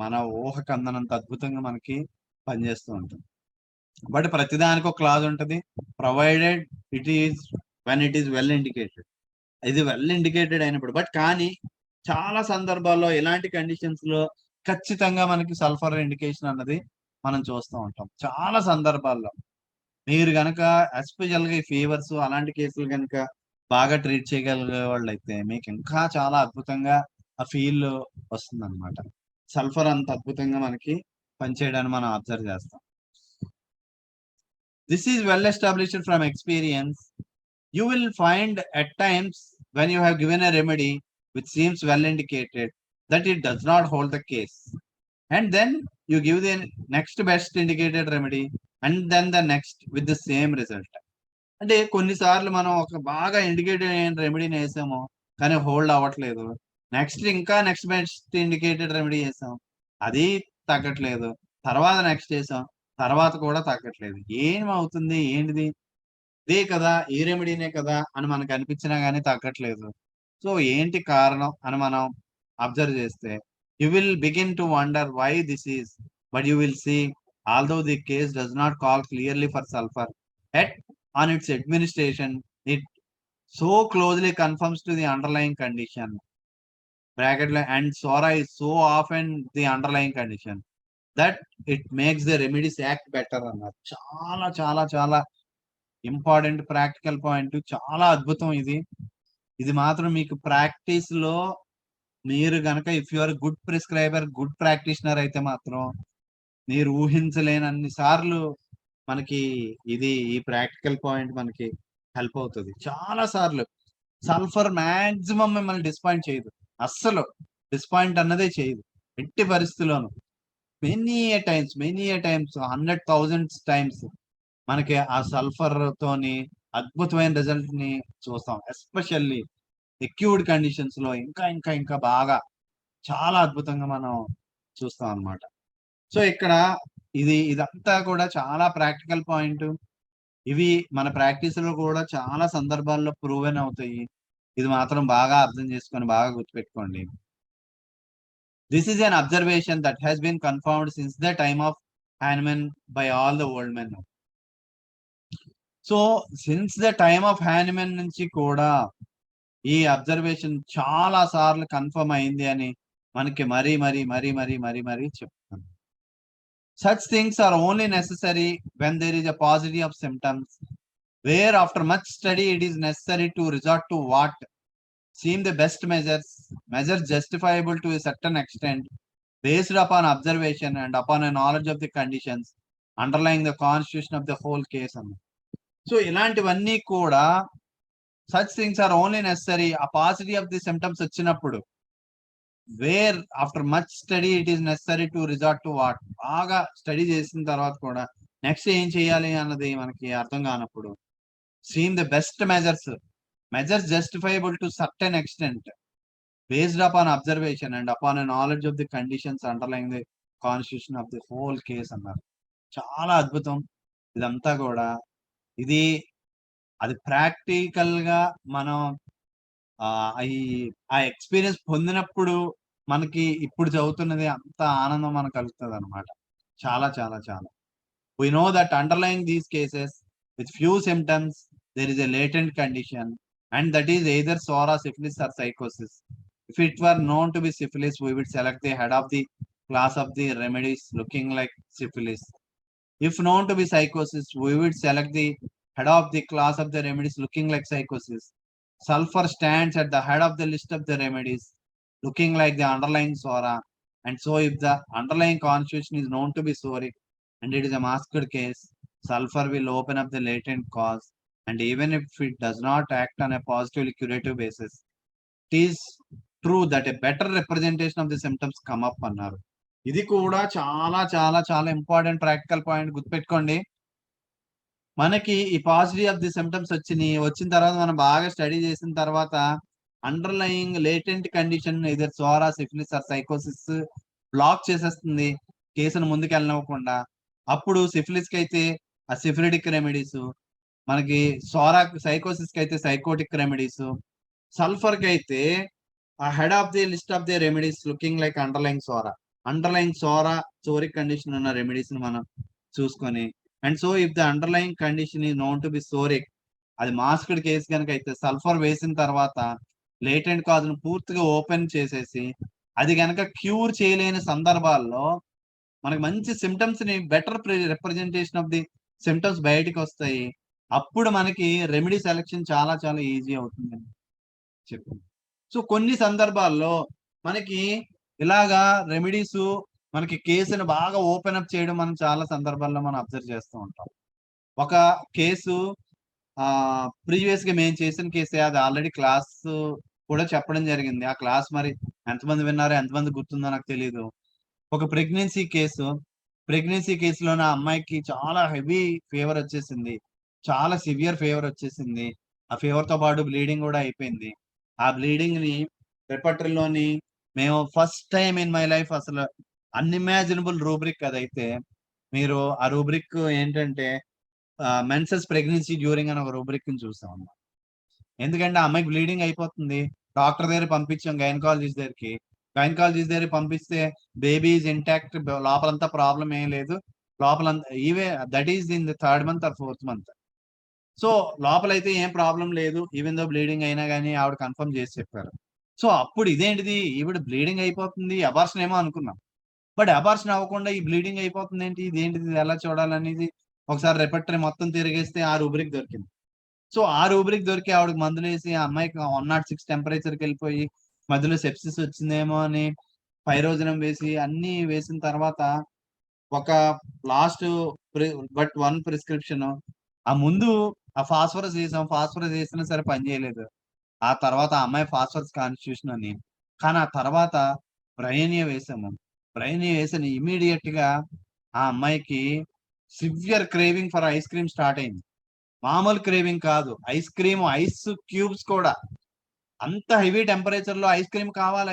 మన ఊహకు అందనంత అద్భుతంగా మనకి పనిచేస్తూ ఉంటుంది. బట్ ప్రతిదానికి ఒక క్లాజ్ ఉంటుంది, provided it is when it is well indicated. ఇది వెల్ ఇండికేటెడ్ అయినప్పుడు. బట్ కానీ చాలా సందర్భాల్లో ఇలాంటి కండిషన్స్ లో ఖచ్చితంగా మనకి సల్ఫర్ ఇండికేషన్ అన్నది మనం చూస్తూ ఉంటాం. చాలా సందర్భాల్లో మీరు గనక ఎస్పెషల్ గా ఈ ఫీవర్స్ అలాంటి కేసులు కనుక బాగా ట్రీట్ చేయగలిగే వాళ్ళు అయితే మీకు ఇంకా చాలా అద్భుతంగా ఆ ఫీల్ వస్తుంది అనమాట. సల్ఫర్ అంత అద్భుతంగా మనకి పనిచేయడాన్ని మనం అబ్జర్వ్ చేస్తాం. This is well established from experience. You will find at times when you have given a remedy which seems well indicated that it does not hold the case, and then you give the next best indicated remedy and then the next with the same result. అంటే కొన్నిసార్లు మనం ఒక బాగా indicated అయిన రెమెడీని వేసాము కానీ hold అవ్వట్లేదు. Next best indicated remedy వేసాం, అది తగ్గట్లేదు. తర్వాత నెక్స్ట్ వేసాం, తర్వాత కూడా తగ్గట్లేదు. ఏమవుతుంది, ఏంటిది? ఇదే కదా, ఈ రెమెడీనే కదా అని మనకు అనిపించినా కానీ తగ్గట్లేదు. సో ఏంటి కారణం అని మనం అబ్జర్వ్ చేస్తే you will begin to wonder why this is. But you will see although the case does not call clearly for sulfur, yet on its administration it so closely conforms to the underlying condition bracket and SORA is so often the underlying condition that it makes the remedies act better అన్నారు. చాలా చాలా చాలా important practical point, చాలా అద్భుతం ఇది. ఇది మాత్రం మీకు ప్రాక్టీస్ లో మీరు గనక if you are good prescriber, good practitioner అయితే మాత్రం మీరు ఊహించలేనన్ని సార్లు మనకి ఇది ఈ ప్రాక్టికల్ పాయింట్ మనకి హెల్ప్ అవుతుంది. చాలా సార్లు సల్ఫర్ మాక్సిమం మిమ్మల్ని డిస్పాయింట్ చేయదు, అస్సలు డిస్పాయింట్ అన్నదే చేయదు ఎట్టి పరిస్థితిలోను. మెనీ ఏ టైమ్స్ 100,000 టైమ్స్ మనకి ఆ సల్ఫర్ తోని అద్భుతమైన రిజల్ట్ ని చూస్తాం. ఎస్పెషల్లీ ఎక్యూట్ కండిషన్స్ లో ఇంకా ఇంకా ఇంకా బాగా చాలా అద్భుతంగా మనం చూస్తాం అన్నమాట. సో ఇక్కడ ఇదంతా కూడా చాలా ప్రాక్టికల్ పాయింట్. ఇవి మన ప్రాక్టీస్ లో కూడా చాలా సందర్భాల్లో ప్రూవెన్ అవుతాయి. ఇది మాత్రం బాగా అర్థం చేసుకొని బాగా గుర్తుపెట్టుకోండి. This is an observation that has been confirmed since the time of Hahnemann by all the world men. So since the time of Hahnemann నుంచి కూడా ఈ అబ్జర్వేషన్ చాలా సార్లు కన్ఫర్మ్ అయింది అని మనకి మరీ మరీ మరీ మరీ మరీ మరీ చెప్తాను. Such things are only necessary when there is a paucity of symptoms, where after much study it is necessary to resort to what seem the best measures justifiable to a certain extent, based upon observation and upon a knowledge of the conditions underlying the constitution of the whole case. So ఇలాంటివన్నీ కూడా such things are only necessary a paucity of the symptoms వచ్చినప్పుడు, where after much study it is necessary to resort to what, బాగా study చేసిన తర్వాత కూడా next ఏం చేయాలి అన్నది మనకి అర్థం కానప్పుడు seem the best measures justifiable to certain extent based upon observation and upon a knowledge of the conditions underlying the constitution of the whole case అన్నారు. చాలా అద్భుతం ఇదంతా కూడా. ఇది అది ప్రాక్టికల్ గా మనం ఆ ఎక్స్పీరియన్స్ పొందినప్పుడు మనకి ఇప్పుడు చదువుతున్నది అంత ఆనందం మనకు కలుగుతుంది అనమాట. చాలా చాలా చాలా. We know that underlying these cases with few symptoms there is a latent condition, and that is either SORA, syphilis or psychosis. If it were known to be syphilis, we would select the head of the class of the remedies looking like syphilis. If known to be psychosis, we would select the head of the class of the remedies looking like psychosis. Sulfur stands at the head of the list of the remedies looking like the underlying SORA, and so if the underlying constitution is known to be soric and it is a masked case, sulfur will open up the latent cause, and even if it does not act on a positively curative basis, it is true that a better representation of the symptoms come up అన్నారు. ఇది కూడా చాలా చాలా చాలా important practical point, గుర్తుపెట్టుకోండి. మనకి ఈ positive of the symptoms వచ్చిన తర్వాత మనం బాగా స్టడీ చేసిన తర్వాత underlying latent condition either psora, syphilis or sycosis block చేసేస్తుంది కేసును ముందుకు వెళ్ళనివ్వకుండా. అప్పుడు సిఫిలిస్కి అయితే ఆ సిఫిలిటిక్ రెమెడీస్, మనకి సైకోసిస్ కి అయితే సైకోటిక్ రెమెడీస్, సల్ఫర్ కి అయితే ఆ head of the list of the remedies looking like underlying Sora psoric condition ఉన్న రెమెడీస్ ని మనం చూసుకొని, and so if the underlying condition ఈ నోన్ టు బి సోరిక్, అది మాస్క్డ్ కేసు కనుక అయితే సల్ఫర్ వేసిన తర్వాత లేటెంట్ కాజ్ ను పూర్తిగా ఓపెన్ చేసేసి, అది కనుక క్యూర్ చేయలేని సందర్భాల్లో మనకి మంచి సిమ్టమ్స్ ని better representation of the symptoms బయటికి వస్తాయి. అప్పుడు మనకి రెమెడీ సెలెక్షన్ చాలా చాలా ఈజీ అవుతుందని చెప్పు. సో కొన్ని సందర్భాల్లో మనకి ఇలాగా రెమెడీస్ మనకి కేసును బాగా ఓపెన్ అప్ చేయడం మనం చాలా సందర్భాల్లో మనం అబ్జర్వ్ చేస్తూ ఉంటాం. ఒక కేసు ప్రీవియస్ గా మేము చేసిన కేసే, అది ఆల్రెడీ క్లాస్ కూడా చెప్పడం జరిగింది. ఆ క్లాస్ మరి ఎంతమంది విన్నారో ఎంతమంది గుర్తుందో నాకు తెలియదు. ఒక ప్రెగ్నెన్సీ కేసులో నా అమ్మాయికి చాలా హెవీ ఫీవర్ వచ్చేసింది, చాలా సివియర్ ఫీవర్ వచ్చేసింది. ఆ ఫీవర్ తో పాటు బ్లీడింగ్ కూడా అయిపోయింది. ఆ బ్లీడింగ్ ని రిపర్టరీలోని మేము first time in my life అసలు అన్ఇమాజినబుల్ రూబ్రిక్ అదైతే. మీరు ఆ రూబ్రిక్ ఏంటంటే మెన్సెస్ ప్రెగ్నెన్సీ డ్యూరింగ్ అని ఒక రూబ్రిక్ ని చూసాం అన్నమాట. ఎందుకంటే ఆ అమ్మాయికి బ్లీడింగ్ అయిపోతుంది, డాక్టర్ దగ్గర పంపించాం గైనకాలజిస్ట్ దగ్గరికి పంపిస్తే బేబీ ఈజ్ ఇంటాక్ట్, లోపలంతా ప్రాబ్లం ఏం లేదు, లోపలంతా that is in the 3rd month or 4th month. So లోపలైతే ఏం ప్రాబ్లం లేదు, ఈవెన్ దో బ్లీడింగ్ అయినా కానీ ఆవిడ కన్ఫర్మ్ చేసి చెప్పారు. సో అప్పుడు ఇదేంటిది, ఈవిడ బ్లీడింగ్ అయిపోతుంది, అబార్షన్ ఏమో అనుకున్నాం. బట్ అబార్షన్ అవ్వకుండా ఈ బ్లీడింగ్ అయిపోతుంది ఏంటి, ఇదేంటిది, ఇది ఎలా చూడాలనేది ఒకసారి రెపర్టరీ మొత్తం తిరిగేస్తే ఆ రూబ్రిక్ దొరికింది. సో ఆ రూబ్రిక్ దొరికి ఆవిడకి మందులేసి ఆ అమ్మాయికి 106 టెంపరేచర్కి వెళ్ళిపోయి మధ్యలో సెప్సిస్ వచ్చిందేమో అని పైరోజనం వేసి అన్ని వేసిన తర్వాత ఒక లాస్ట్ బట్ 1 ప్రిస్క్రిప్షన్, ఆ ముందు ఆ ఫాస్ఫరస్ వేసినా సరే పని చేయలేదు. ఆ తర్వాత ఆ అమ్మాయి ఫాస్ఫరస్ కాన్స్టిట్యూషన్ అని, కానీ ఆ తర్వాత బ్రైనియా వేసాను ఇమీడియట్ గా ఆ అమ్మాయికి severe craving for ice cream start అయింది. మామూలు క్రేవింగ్ కాదు, ఐస్ క్యూబ్స్ కూడా. అంత హెవీ టెంపరేచర్ లో ఐస్ క్రీమ్ కావాలి.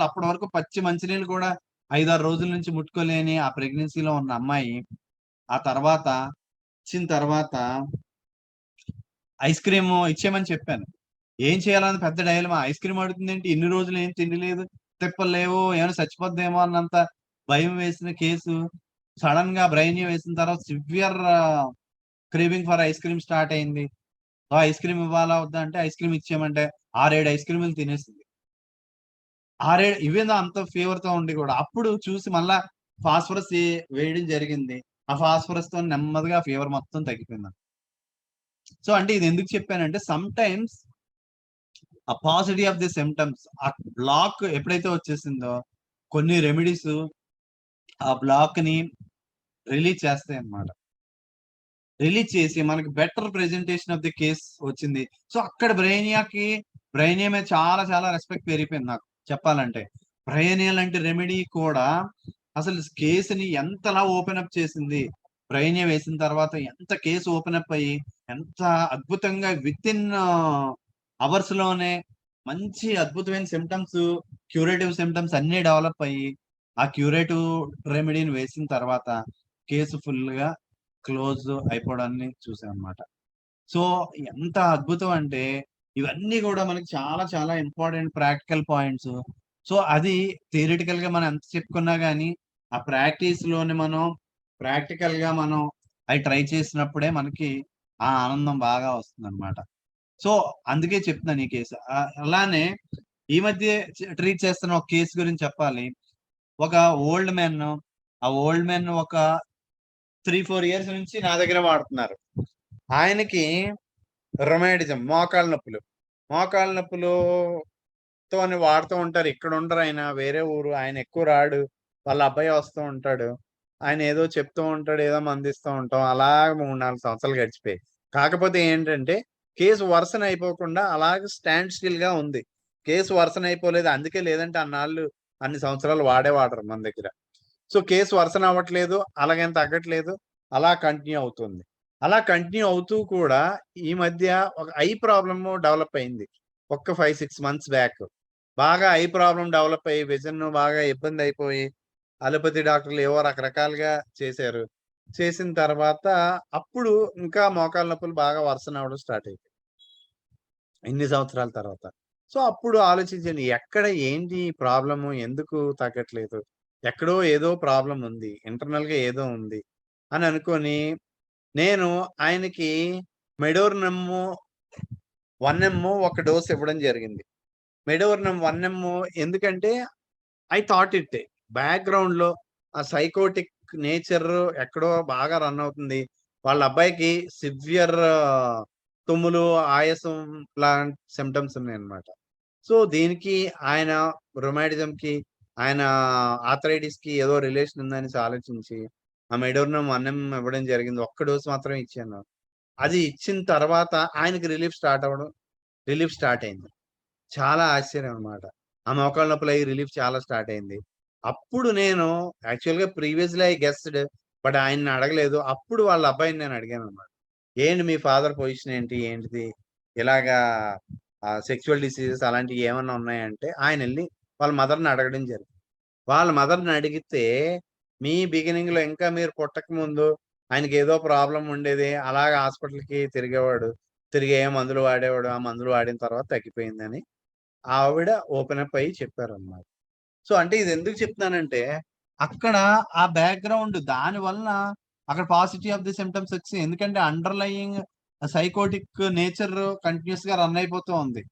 అప్పటి వరకు పచ్చి మంచినీళ్ళు కూడా 5-6 రోజుల నుంచి ముట్టుకోలేని ఆ ప్రెగ్నెన్సీలో ఉన్న అమ్మాయి ఆ తర్వాత ఇచ్చిన తర్వాత ఐస్ క్రీమ్ ఇచ్చేయమని చెప్పాను. ఏం చేయాలని పెద్ద డైలమా, ఐస్ క్రీమ్ అడుగుతుంది ఏంటి, ఇన్ని రోజులు ఏం తిండి లేదు, తిప్పలు లేవు, ఏమైనా చచ్చిపోద్దేమో అన్నంత భయం వేసిన కేసు సడన్ గా బ్రెయిన్ వేసిన తర్వాత severe craving for ice cream start అయింది. ఐస్ క్రీమ్ ఇవ్వాలా వద్దా అంటే ఐస్ క్రీమ్ ఇచ్చేయమంటే 6-7 ఐస్ క్రీములు తినేసింది. 6-7 ఇవేందో అంత ఫీవర్ తో ఉండి కూడా. అప్పుడు చూసి మళ్ళా ఫాస్ఫరస్ వేయడం జరిగింది. ఆ ఫాస్ఫరస్ తో నెమ్మదిగా ఫీవర్ మొత్తం తగ్గిపోయింది. సో అంటే ఇది ఎందుకు చెప్పానంటే సమ్ టైమ్స్ ఆ పాజిటీ ఆఫ్ ది సిమ్టమ్స్, ఆ బ్లాక్ ఎప్పుడైతే వచ్చేసిందో కొన్ని రెమెడీస్ ఆ బ్లాక్ ని రిలీజ్ చేస్తాయి అన్నమాట. రిలీజ్ చేసి మనకి better presentation of the case వచ్చింది. సో అక్కడ బ్రైనియా మీద చాలా చాలా రెస్పెక్ట్ పెరిగిపోయింది నాకు చెప్పాలంటే. బ్రైనియా లాంటి రెమెడీ కూడా అసలు కేసుని ఎంతలా ఓపెన్ అప్ చేసింది. బ్రైనియా వేసిన తర్వాత ఎంత కేసు ఓపెన్ అప్ అయ్యి ఎంత అద్భుతంగా విత్ ఇన్ అవర్స్ లోనే మంచి అద్భుతమైన సిమ్టమ్స్, క్యూరేటివ్ సిమ్టమ్స్ అన్ని డెవలప్ అయ్యి ఆ క్యూరేటివ్ రెమెడీని వేసిన తర్వాత కేసు ఫుల్ గా క్లోజ్ అయిపోవడాన్ని చూసాం అన్నమాట. సో ఎంత అద్భుతం అంటే ఇవన్నీ కూడా మనకి చాలా చాలా ఇంపార్టెంట్ ప్రాక్టికల్ పాయింట్స్. సో అది థియరిటికల్ గా మనం ఎంత చెప్పుకున్నా గానీ ఆ ప్రాక్టికల్ గా మనం అవి ట్రై చేసినప్పుడే మనకి ఆ ఆనందం బాగా వస్తుంది అనమాట. సో అందుకే చెప్తున్నాను ఈ కేసు. అలానే ఈ మధ్య ట్రీట్ చేస్తున్న ఒక కేసు గురించి చెప్పాలి. ఒక ఓల్డ్ మ్యాన్ ఒక 3-4 ఇయర్స్ నుంచి నా దగ్గర వాడుతున్నారు. ఆయనకి రొమాటిజం, మోకాళ్ళ నొప్పులతో వాడుతూ ఉంటారు. ఇక్కడ ఉండరు, ఆయన వేరే ఊరు, ఆయన ఎక్కువ రాడు, వాళ్ళ అబ్బాయి వస్తూ ఉంటాడు, ఆయన ఏదో చెప్తూ ఉంటాడు, ఏదో మందిస్తూ ఉంటాం. అలాగ 3-4 సంవత్సరాలు గడిచిపోయాయి. కాకపోతే ఏంటంటే కేసు వర్సన అయిపోకుండా అలాగే స్టాండ్ స్టిల్ గా ఉంది. కేసు వర్సన అయిపోలేదు, అందుకే లేదంటే అన్ని సంవత్సరాలు వాడరు మన దగ్గర. సో కేసు వర్సన అవ్వట్లేదు, అలాగేం తగ్గట్లేదు, అలా కంటిన్యూ అవుతుంది. అలా కంటిన్యూ అవుతూ కూడా ఈ మధ్య ఒక ఐ ప్రాబ్లమ్ డెవలప్ అయింది. ఒక్క 5-6 months బ్యాక్ బాగా ఐ ప్రాబ్లం డెవలప్ అయ్యి విజన్ బాగా ఇబ్బంది అయిపోయి అలోపతి డాక్టర్లు ఏవో రకరకాలుగా చేశారు. చేసిన తర్వాత అప్పుడు ఇంకా మోకాళ్ళ నొప్పులు బాగా వర్సన అవ్వడం స్టార్ట్ అయిపోయాయి. ఇన్ని సంవత్సరాల తర్వాత. సో, అప్పుడు ఆలోచించాను ఎక్కడ ఏంటి ప్రాబ్లము? ఎందుకు తగ్గట్లేదు? ఎక్కడో ఏదో ప్రాబ్లమ్ ఉంది. ఇంటర్నల్‌గా ఏదో ఉంది అని అనుకోని నేను ఆయనకి మెడోర్నము 1 ఒక డోస్ ఇవ్వడం జరిగింది. మెడోర్నం 1 ఎందుకంటే ఐ థాట్ ఇట్ బ్యాక్‌గ్రౌండ్‌లో ఆ సైకోటిక్ నేచర్ ఎక్కడో బాగా రన్ అవుతుంది. వాళ్ళ అబ్బాయికి సివియర్ తుమ్ములు, ఆయాసం లాంటి సింప్టమ్స్ ఉన్నాయన్నమాట. సో, దీనికి ఆయన రొమాటిజంకి, ఆయన ఆర్థరైటిస్‌కి ఏదో రిలేషన్ ఉందనేసి ఆలోచించి, ఆ మెడోర్నం 1 ఇవ్వడం జరిగింది. ఒక్క డోస్ మాత్రమే ఇచ్చాను. అది ఇచ్చిన తర్వాత ఆయనకి రిలీఫ్ స్టార్ట్ అయింది. చాలా ఆశ్చర్యం అన్నమాట. ఆ మోకాళ్ళ నొప్పులయి రిలీఫ్ చాలా స్టార్ట్ అయింది. అప్పుడు నేను యాక్చువల్‌గా ప్రీవియస్‌లీ ఐ గెస్స్‌డ్ బట్ ఆయన్ని అడగలేదు. అప్పుడు వాళ్ళ అబ్బాయిని నేను అడిగానన్నమాట. ఏంటి మీ ఫాదర్ పొజిషన్ ఏంటి? ఏంటిది? ఇలాగా సెక్సువల్ డిసీజెస్ అలాంటివి ఏమన్నా ఉన్నాయంటే ఆయనెళ్లి వాళ్ళ మదర్‌ని అడగడం జరిగింది. వాళ్ళ మదర్‌ని అడిగితే, మీ బిగినింగ్‌లో ఇంకా మీరు పుట్టకముందు ఆయనకేదో ప్రాబ్లమ్ ఉండేది. అలాగా హాస్పిటల్‌కి తిరిగేవాడు. తిరిగి ఏ మందులు వాడేవాడు. ఆ మందులు వాడిన తర్వాత తగ్గిపోయిందని ఆవిడ ఓపెన్ అప్ అయ్యి చెప్పారన్నమాట. సో, అంటే ఇదెందుకు చెప్తున్నానంటే, అక్కడ ఆ బ్యాక్‌గ్రౌండ్ దాని వలన అక్కడ పాజిటివ్ ఆఫ్ ది సింప్టమ్స్ వచ్చాయి. ఎందుకంటే అండర్‌లయింగ్ సైకోటిక్ నేచర్ కంటిన్యూయస్‌గా రన్ అయిపోతూ ఉంది.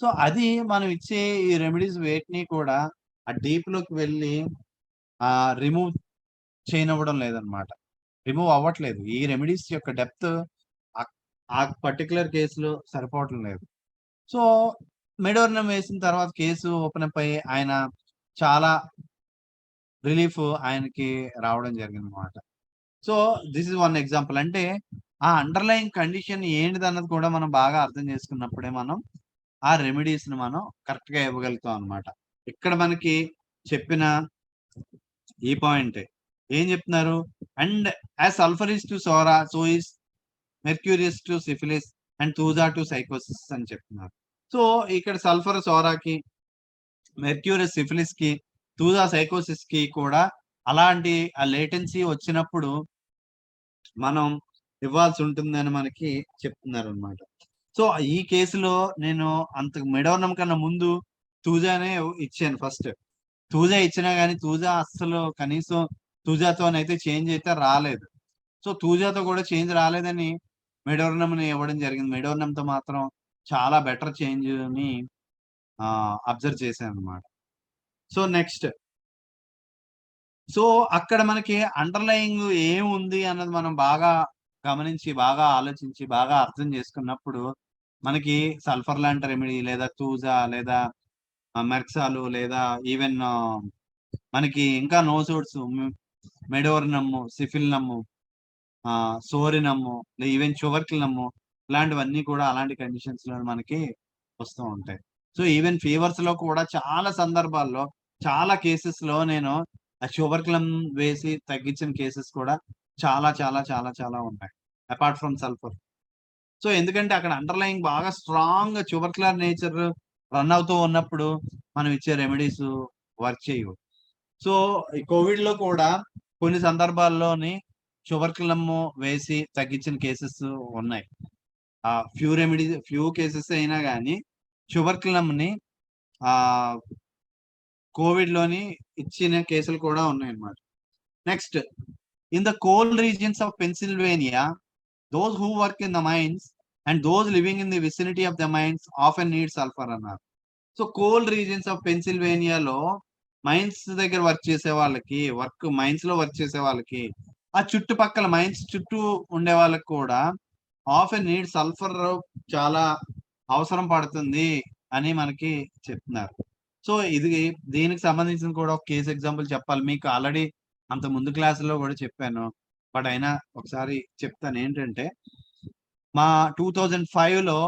సో, అది మనం ఇచ్చే ఈ రెమెడీస్ వేటిని కూడా ఆ డీప్‌లోకి వెళ్లి రిమూవ్ చేయనివ్వడం లేదన్నమాట. రిమూవ్ అవ్వట్లేదు. ఈ రెమెడీస్ యొక్క డెప్త్ ఆహ్, ఆ పర్టిక్యులర్ కేస్‌లో సరిపోవటం లేదు. సో, మెడోర్నం వేసిన తర్వాత కేసు ఓపెన్ అప్ అయ్యి ఆయన చాలా రిలీఫ్ ఆయనకి రావడం జరిగిందన్నమాట. So, this is one example. అంటే ఆ అండర్‌లయింగ్ కండిషన్ ఏంటిదన్నది కూడా మనం బాగా అర్థం చేసుకున్నప్పుడే మనం ఆ రెమెడీస్‌ని మనం కరెక్ట్‌గా ఇవ్వగలుగుతాం అన్నమాట. ఇక్కడ మనకి చెప్పిన ఈ పాయింటే. ఏం చెప్తున్నారు? And as sulphur is to psora, so is mercurius to syphilis and thuja to sycosis అని చెప్తున్నారు. సో, ఇక్కడ సల్ఫర్ సోరాకి, మెర్క్యూరియస్ సిఫిలిస్‌కి, తూజా సైకోసిస్‌కి కూడా అలాంటి ఆ లేటెన్సీ వచ్చినప్పుడు మనం ఇవ్వాల్సి ఉంటుందని మనకి చెప్తున్నారనమాట. సో, ఈ కేసులో నేను అంతకు మెడోర్నం కన్నా ముందు తూజానే ఇచ్చాను ఫస్ట్. తూజా ఇచ్చినా గాని తూజా అస్సలు కనీసం తూజాతోనైతే చేంజ్ అయితే రాలేదు. సో, తూజాతో కూడా చేంజ్ రాలేదని మెడోర్నంని ఇవ్వడం జరిగింది. మెడోర్నంతో మాత్రం చాలా బెటర్ చేంజ్‌ని అబ్జర్వ్ చేశాననమాట. సో, నెక్స్ట్ సో, అక్కడ మనకి అండర్‌లయింగ్ ఏముంది అన్నది మనం బాగా గమనించి, బాగా ఆలోచించి, బాగా అర్థం చేసుకున్నప్పుడు, మనకి సల్ఫర్ లాంటి రెమెడీ లేదా తూజా లేదా మెర్క్సాలు లేదా ఈవెన్ మనకి ఇంకా నోసోడ్స్, మెడోర్నము, సిఫిల్‌నము, సోరినము, ఈవెన్ చువర్కిల్‌నము ఇలాంటివన్నీ కూడా అలాంటి కండిషన్స్‌లో మనకి వస్తూ ఉంటాయి. సో, ఈవెన్ ఫీవర్స్‌లో కూడా చాలా సందర్భాల్లో, చాలా కేసెస్‌లో నేను ఆ ట్యూబర్కులమ్ వేసి తగ్గించిన కేసెస్ కూడా చాలా, చాలా, చాలా, చాలా ఉన్నాయి. Apart from sulphur. సో, ఎందుకంటే అక్కడ అండర్‌లయింగ్ బాగా స్ట్రాంగ్ ట్యూబర్క్యులర్ నేచర్ రన్ అవుతూ ఉన్నప్పుడు మనం ఇచ్చే రెమెడీస్ వర్క్ చేయవు. సో, ఈ కోవిడ్‌లో కూడా కొన్ని సందర్భాల్లోని ట్యూబర్కులమ్ వేసి తగ్గించిన కేసెస్ ఉన్నాయి. ఫ్యూ కేసెస్ అయినా గాని ట్యూబర్కులమ్‌ని ఆహ్, కోవిడ్‌లోని ఇచ్చిన కేసులు కూడా ఉన్నాయన్నమాట. Next in the cold regions of Pennsylvania, those who work in the mines and those living in the vicinity of the mines often need sulfur అన్నారు. సో, కోల్డ్ రీజియన్స్ ఆఫ్ పెన్సిల్వేనియాలో mines దగ్గర మైన్స్‌లో వర్క్ చేసే వాళ్ళకి, ఆ చుట్టుపక్కల mines చుట్టూ ఉండే వాళ్ళకి కూడా ఆఫెన్ నీడ్ సల్ఫర్ చాలా అవసరం పడుతుంది అని మనకి చెప్తున్నారు. సో, దీనికి సంబంధించిన కూడా ఒక కేస్ ఎగ్జాంపుల్ చెప్పాలి. మీకు ఆల్రెడీ అంత ముందు క్లాస్‌లో కూడా చెప్పాను. బట్ అయినా ఒకసారి చెప్తాను ఏంటంటే, మా 2005లో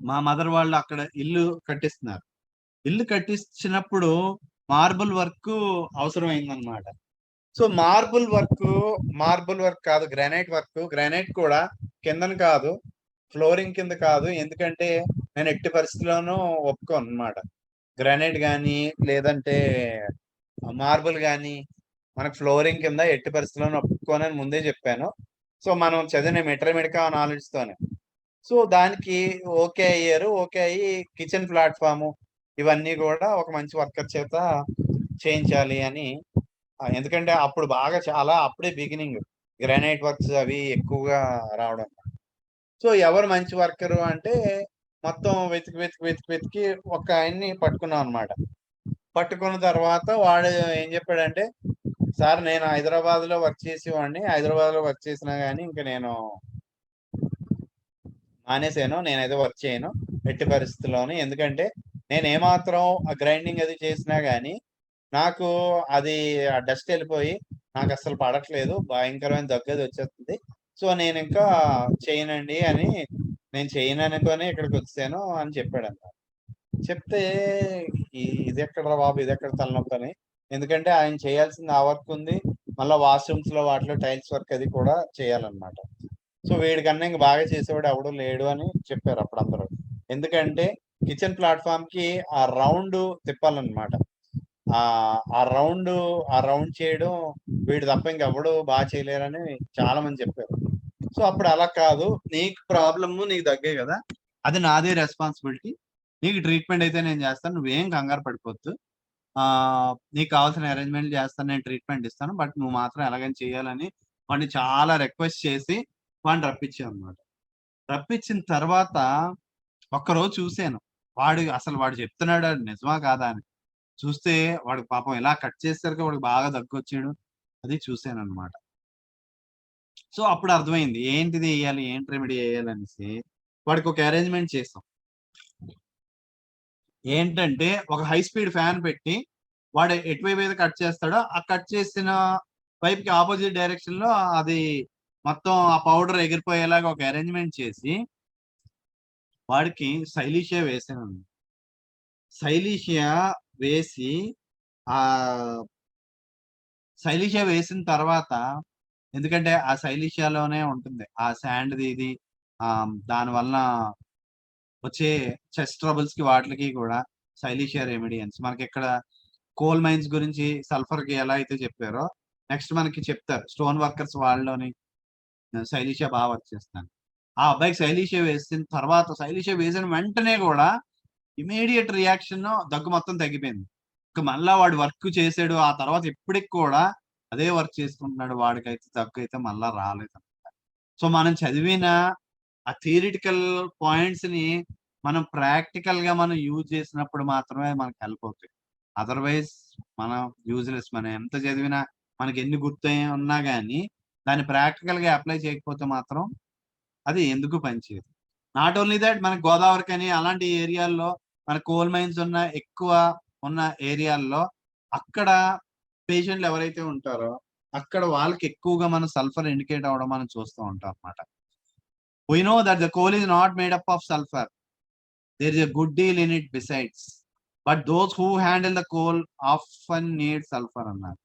మా మదర్ వాళ్ళు అక్కడ ఇల్లు కట్టిస్తున్నారు. ఇల్లు కట్టించినప్పుడు మార్బుల్ వర్క్ అవసరమైందన్నమాట. సో, మార్బుల్ వర్క్ కాదు గ్రానైట్ వర్క్. గ్రానైట్ కూడా కిందన కాదు, ఫ్లోరింగ్ కింద కాదు. ఎందుకంటే నేను ఎట్టి పరిస్థితిలోనూ ఒప్పుకోనన్నమాట. గ్రానైట్ గాని, లేదంటే మార్బుల్ గాని మనకు ఫ్లోరింగ్ కింద ఎట్టి పరిస్థితుల్లో ఒప్పుకోనని ముందే చెప్పాను. సో మనం చదివిన మెట్రమెడికా నాలెడ్జ్ తోనే. సో దానికి ఓకే అయ్యారు. ఓకే అయ్యి కిచెన్ ప్లాట్ఫామ్ ఇవన్నీ కూడా ఒక మంచి వర్కర్ చేత చేయించాలి అని. ఎందుకంటే అప్పుడు బాగా చాలా అప్పుడే బిగినింగ్ గ్రానైట్ వర్క్స్ అవి ఎక్కువగా రావడం. సో ఎవరు మంచి వర్కరు అంటే మొత్తం వెతికి ఒక ఆయన్ని పట్టుకున్నాం అనమాట. పట్టుకున్న తర్వాత వాడు ఏం చెప్పాడంటే, సార్ నేను హైదరాబాద్ లో వర్క్ చేసేవాడిని, హైదరాబాద్ లో వర్క్ చేసినా గానీ ఇంకా నేను మానేశాను, నేనైతే వర్క్ చేయను ఎట్టి పరిస్థితుల్లోని. ఎందుకంటే నేను ఏమాత్రం ఆ గ్రైండింగ్ అది చేసినా గానీ నాకు అది ఆ డస్ట్ వెళ్ళిపోయి నాకు అసలు పడట్లేదు, భయంకరమైన దగ్గు అది వచ్చేస్తుంది. సో నేను ఇంకా చేయనండి అని, నేను చేయను అనుకొని ఇక్కడికి వచ్చాను అని చెప్పాడంట. చెప్తే ఇది ఎక్కడ బాబు, ఇది ఎక్కడ తలనొప్పి అని. ఎందుకంటే ఆయన చేయాల్సింది ఆ వర్క్ ఉంది, మళ్ళీ వాష్రూమ్స్ లో వాటిలో టైల్స్ వర్క్ అది కూడా చేయాలన్నమాట. సో వీడికన్నా ఇంక బాగా చేసేవాడు ఎవడు లేడు అని చెప్పారు అప్పుడు అందరూ. ఎందుకంటే కిచెన్ ప్లాట్ఫామ్ కి ఆ రౌండ్ తిప్పాలన్నమాట. ఆ రౌండ్ చేయడం వీడు తప్ప ఇంకెవడు బాగా చేయలేరని చాలా మంది చెప్పారు. సో అప్పుడు అలా కాదు, నీకు ప్రాబ్లమ్ నీకు తగ్గే కదా, అది నాదే రెస్పాన్సిబిలిటీ, నీకు ట్రీట్మెంట్ అయితే నేను చేస్తాను, నువ్వేం కంగారు పడిపోద్దు, నీకు కావాల్సిన అరేంజ్మెంట్ చేస్తాను, నేను ట్రీట్మెంట్ ఇస్తాను, బట్ నువ్వు మాత్రం ఎలాగని చేయాలని వాడిని చాలా రిక్వెస్ట్ చేసి వాడిని రప్పించాం అనమాట. రప్పించిన తర్వాత ఒక్కరోజు చూశాను, వాడు చెప్తున్నాడు అది నిజమా కాదా అని. చూస్తే వాడికి పాపం ఇలా కట్ చేసేసరికి వాడికి బాగా దగ్గు వచ్చాడు, అది చూశాను అనమాట. సో అప్పుడు అర్థమైంది ఏంటిది వేయాలి, ఏంటి రెమెడీ వేయాలి అనేసి వాడికి ఒక అరేంజ్మెంట్ చేస్తాం. ఏంటంటే ఒక హై స్పీడ్ ఫ్యాన్ పెట్టి వాడు ఎటువైపు అయితే కట్ చేస్తాడో ఆ కట్ చేసిన వైపుకి ఆపోజిట్ డైరెక్షన్ లో అది మొత్తం ఆ పౌడర్ ఎగిరిపోయేలాగా ఒక అరేంజ్మెంట్ చేసి వాడికి సైలీషియా వేసాను. సైలీషియా వేసి ఆ సైలీషియా వేసిన తర్వాత, ఎందుకంటే ఆ సైలీషియాలోనే ఉంటుంది ఆ శాండ్ ఇది, దాని వలన వచ్చే చెస్ట్ ట్రబుల్స్ కి వాటికి కూడా సైలీషియా రెమెడియన్స్ మనకి ఇక్కడ కోల్ మైన్స్ గురించి సల్ఫర్ కి ఎలా అయితే చెప్పారో నెక్స్ట్ మనకి చెప్తారు స్టోన్ వర్కర్స్ వాళ్ళలోని సైలీషియా బాగా వర్క్ చేస్తాను. ఆ అబ్బాయికి సైలీషియా వేసిన తర్వాత, సైలీషియా వేసిన వెంటనే కూడా ఇమీడియట్ రియాక్షన్ దగ్గు మొత్తం తగ్గిపోయింది. ఇంకా మళ్ళా వాడు వర్క్ చేసాడు, ఆ తర్వాత ఇప్పటికి కూడా అదే వర్క్ చేసుకుంటున్నాడు, వాడికైతే దగ్గు అయితే మళ్ళా రాలేదు. సో మనం చదివిన ఆ థియరిటికల్ పాయింట్స్ ని మనం ప్రాక్టికల్ గా మనం యూజ్ చేసినప్పుడు మాత్రమే మనకు హెల్ప్ అవుతాయి. అదర్వైజ్ మనం యూజ్లెస్, మనం ఎంత చదివినా మనకి ఎన్ని గుర్తు ఉన్నా కానీ దాన్ని ప్రాక్టికల్ గా అప్లై చేయకపోతే మాత్రం అది ఎందుకు పనిచేయదు. నాట్ ఓన్లీ దట్, మన గోదావరి కానీ అలాంటి ఏరియాల్లో మన కోల్ మైన్స్ ఎక్కువ ఉన్న ఏరియాల్లో అక్కడ పేషెంట్లు ఎవరైతే ఉంటారో అక్కడ వాళ్ళకి ఎక్కువగా మన సల్ఫర్ ఇండికేట్ అవ్వడం మనం చూస్తూ ఉంటాం అన్నమాట. We know that the coal is not made up of sulfur. There is a good deal in it besides. But those who handle the coal often need sulfur అన్నారు.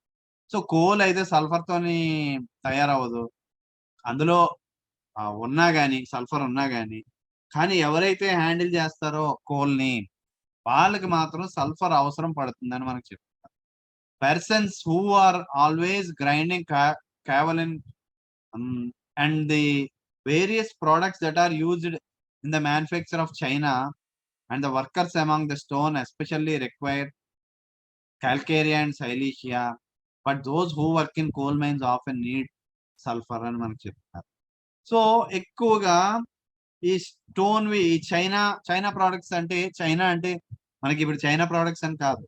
సో కోల్ అయితే sulphur తోని తయారవ్వదు, అందులో ఉన్నా గానీ sulphur ఉన్నా గానీ, కానీ ఎవరైతే హ్యాండిల్ చేస్తారో కోల్ని వాళ్ళకి మాత్రం సల్ఫర్ అవసరం పడుతుందని మనకు చెప్తారు. Persons who are always grinding kaolin and the various products that are used in the manufacture of China, and the workers among the stone especially require calcarea and silicea, but those who work in coal mines often need sulfur అని మనకు చెప్తారు. So ఎక్కువగా ఈ stone ఈ china products అంటే, China అంటే మనకి ఇప్పుడు చైనా ప్రోడక్ట్స్ అని కాదు,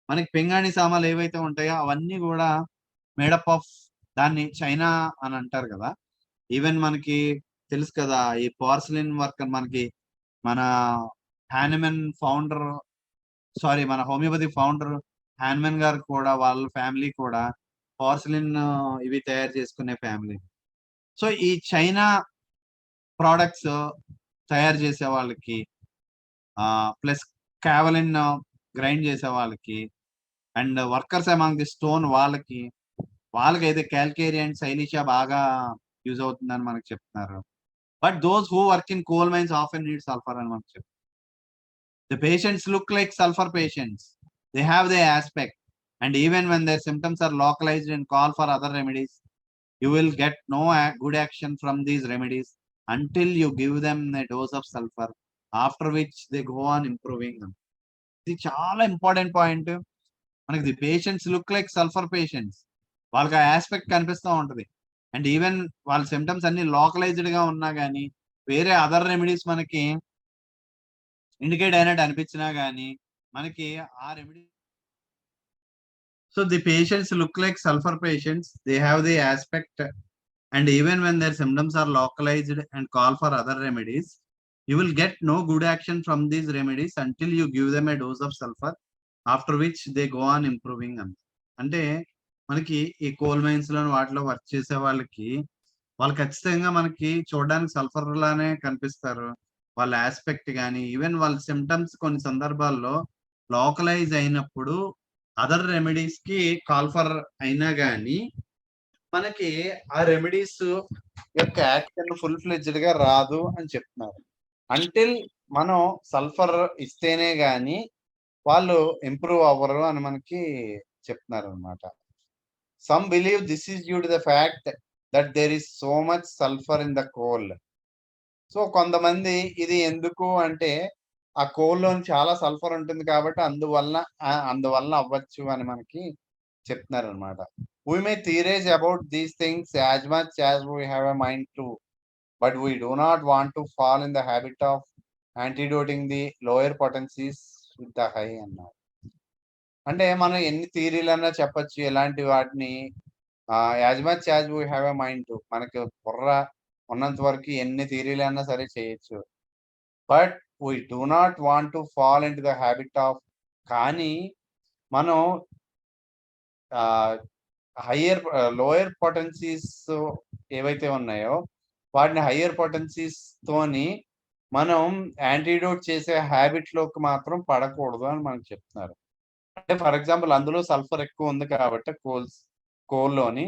మనకి పింగాణి సామాన్లు ఏవైతే ఉంటాయో అవన్నీ కూడా మేడప్ ఆఫ్ దాన్ని చైనా అని అంటారు కదా. ఈవెన్ మనకి తెలుసు కదా ఈ పోర్సిలిన్ వర్క్ మనకి మన హ్యానిమన్ ఫౌండర్, మన హోమియోపతి ఫౌండర్ హ్యాన్మెన్ గారు కూడా వాళ్ళ ఫ్యామిలీ కూడా పోర్సిలిన్ ఇవి తయారు చేసుకునే ఫ్యామిలీ. సో ఈ చైనా ప్రోడక్ట్స్ తయారు చేసే వాళ్ళకి ప్లస్ కావలిన్ గ్రైండ్ చేసే వాళ్ళకి and workers among the stone వాళ్ళకైతే క్యాల్కేరియా అండ్ సైలీషియా బాగా యూజ్ అవుతుందని మనకు చెప్తున్నారు. But those who work in coal mines often need sulphur అని మనకు చెప్తారు. The patients look like sulphur patients, they have they aspect, and even when their symptoms are localized and call for other remedies, you will get no good action from these remedies until you give them a dose of sulfur, after which they go on improving them. ఇది చాలా important point. మనకి the patients look like sulphur patients, వాళ్ళకి ఆ aspect కనిపిస్తూ ఉంటది. And even వాళ్ళ symptoms అన్ని localised గా ఉన్నా గానీ, వేరే అదర్ రెమెడీస్ మనకి ఇండికేట్ అయినట్టు అనిపించినా గానీ, మనకి ఆ remedy. So the patients look like sulphur patients, they have the aspect, and even when their symptoms are localized and call for other remedies, you will get no good action from these remedies until you give them a dose of sulfur, after which they go on improving. అంటే మనకి ఈ coal mines లో వాటిలో work చేసే వాళ్ళకి, వాళ్ళు ఖచ్చితంగా మనకి చూడడానికి సల్ఫర్ లానే కనిపిస్తారు. వాళ్ళ ఆస్పెక్ట్ కానీ, ఈవెన్ వాళ్ళ సిమ్టమ్స్ కొన్ని సందర్భాల్లో లోకలైజ్ అయినప్పుడు అదర్ రెమెడీస్ కి కాల్ ఫర్ అయినా కానీ, మనకి ఆ రెమెడీస్ యొక్క యాక్షన్ ఫుల్ ఫ్లెడ్జ్డ్ గా రాదు అని చెప్తున్నారు. అంటిల్ మనం సల్ఫర్ ఇస్తేనే గాని వాళ్ళు ఇంప్రూవ్ అవ్వరు అని మనకి చెప్తున్నారు అనమాట. Some believe this is due to the fact that there is so much sulphur in the coal. So కొంతమంది ఇది ఎందుకు అంటే, ఆ కోల్లోని చాలా సల్ఫర్ ఉంటుంది కాబట్టి అందువల్ల అవ్వచ్చు అని మనకి చెప్తున్నారు అనమాట. We may theorize about these things as much as we have a mind to, but we do not want to fall in the habit of antidoting the lower potencies with the high అన్నారు. అంటే మనం ఎన్ని థియరీలన్నా చెప్పొచ్చు, ఎలాంటి వాటిని as much as we have a mind to, మనకి బుర్ర ఉన్నంత వరకు ఎన్ని థియరీలన్నా సరే చేయొచ్చు. But we do not want to fall in to the habit of, కానీ మనం హయ్యర్ లోయర్ పొటెన్సీస్ ఏవైతే ఉన్నాయో వాటిని హయ్యర్ పొటెన్సీస్ తోని మనం యాంటీడోట్ చేసే హ్యాబిట్ లోకి మాత్రం పడకూడదు అని మనకు చెప్తున్నారు. అంటే ఫర్ ఎగ్జాంపుల్ అందులో సల్ఫర్ ఎక్కువ ఉంది కాబట్టి కోల్లోని,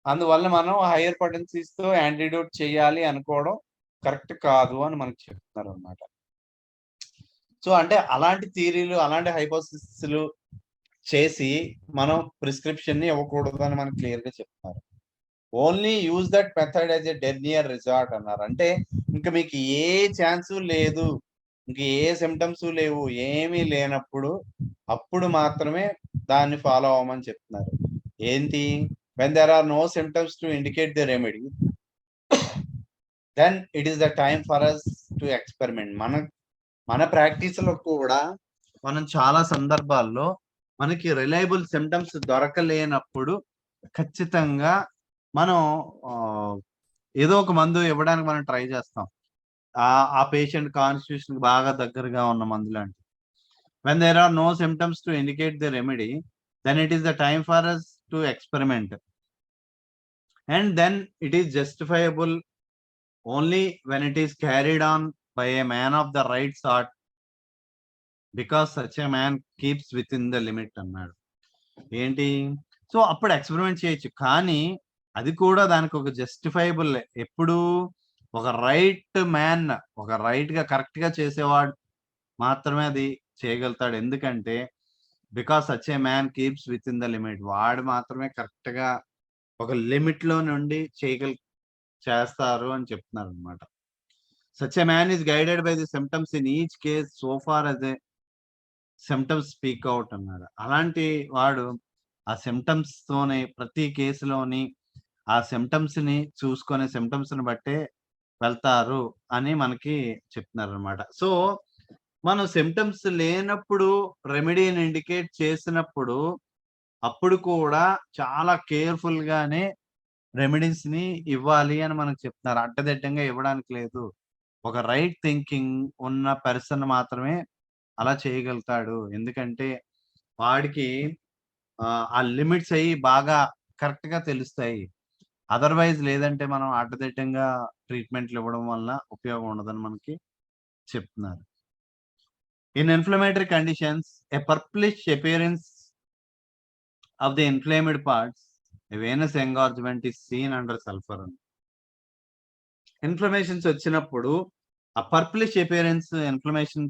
అందువల్ల మనం హయ్యర్ పొటెన్సీస్ తో యాంటీడోట్ చేయాలి అనుకోవడం కరెక్ట్ కాదు అని మనకు చెప్తున్నారు అనమాట. సో అంటే అలాంటి థియరీలు, అలాంటి హైపోథిసిస్లు చేసి మనం ప్రిస్క్రిప్షన్ ని ఇవ్వకూడదు అని మనకు క్లియర్ గా చెప్తున్నారు. Only use that method as a dead near resort అన్నారు. అంటే ఇంకా మీకు ఏ ఛాన్స్ లేదు, ఇంక ఏ సిమ్టమ్స్ లేవు, ఏమీ లేనప్పుడు అప్పుడు మాత్రమే దాన్ని ఫాలో అవ్వమని చెప్తున్నారు. ఏంటి? when there are no symptoms to indicate the remedy, then it is the time for us to experiment. మన ప్రాక్టీస్ లో కూడా మనం చాలా సందర్భాల్లో మనకి రిలయబుల్ సిమ్టమ్స్ దొరకలేనప్పుడు ఖచ్చితంగా మనం ఏదో ఒక మందు ఇవ్వడానికి మనం ట్రై చేస్తాం. ఆ పేషెంట్ కాన్స్టిట్యూషన్ బాగా దగ్గరగా ఉన్న మందు లాంటి. when there are no symptoms to indicate the remedy, then it is the time for us to experiment, and then it is justifiable only when it is carried on by a man of the right sort, because such a man keeps within the limit అన్నాడు. ఏంటి? So అప్పుడు experiment చేయొచ్చు, కానీ అది కూడా దానికి ఒక justifiable, ఎప్పుడు ఒక రైట్ మ్యాన్, ఒక రైట్ గా కరెక్ట్ గా చేసేవాడు మాత్రమే అది చేయగలుగుతాడు. ఎందుకంటే because such a man keeps with in the limit, వాడు మాత్రమే కరెక్ట్ గా ఒక లిమిట్ లో నుండి చేస్తారు అని చెప్తున్నారు అనమాట. Such a man is guided by the symptoms in each case so far as a symptoms speak out అన్నాడు. అలాంటి వాడు ఆ సిమ్టమ్స్ తోనే ప్రతి కేసులోని ఆ సిమ్టమ్స్ ని చూసుకునే సిమ్టమ్స్ ని బట్టే వెళ్తారు అని మనకి చెప్తున్నారు అనమాట. సో మనం సిమ్టమ్స్ లేనప్పుడు రెమెడీని ఇండికేట్ చేసినప్పుడు అప్పుడు కూడా చాలా కేర్ఫుల్ గానే రెమెడీస్ ని ఇవ్వాలి అని మనకు చెప్తున్నారు. అడ్డదిడ్డంగా ఇవ్వడానికి లేదు. ఒక రైట్ థింకింగ్ ఉన్న పర్సన్ మాత్రమే అలా చేయగలుగుతాడు. ఎందుకంటే వాడికి ఆ లిమిట్స్ అయ్యి బాగా కరెక్ట్ గా తెలుస్తాయి. అదర్వైజ్ లేదంటే మనం అడ్డదిడ్డంగా ట్రీట్మెంట్లు ఇవ్వడం వల్ల ఉపయోగం ఉండదని మనకి చెప్తున్నారు. In inflammatory conditions, a purplish appearance of the inflamed parts, a venous engorgement is seen under sulfur. Inflammations వచ్చినప్పుడు ఆ పర్ప్లిష్ అపియరెన్స్, ఇన్ఫ్లమేషన్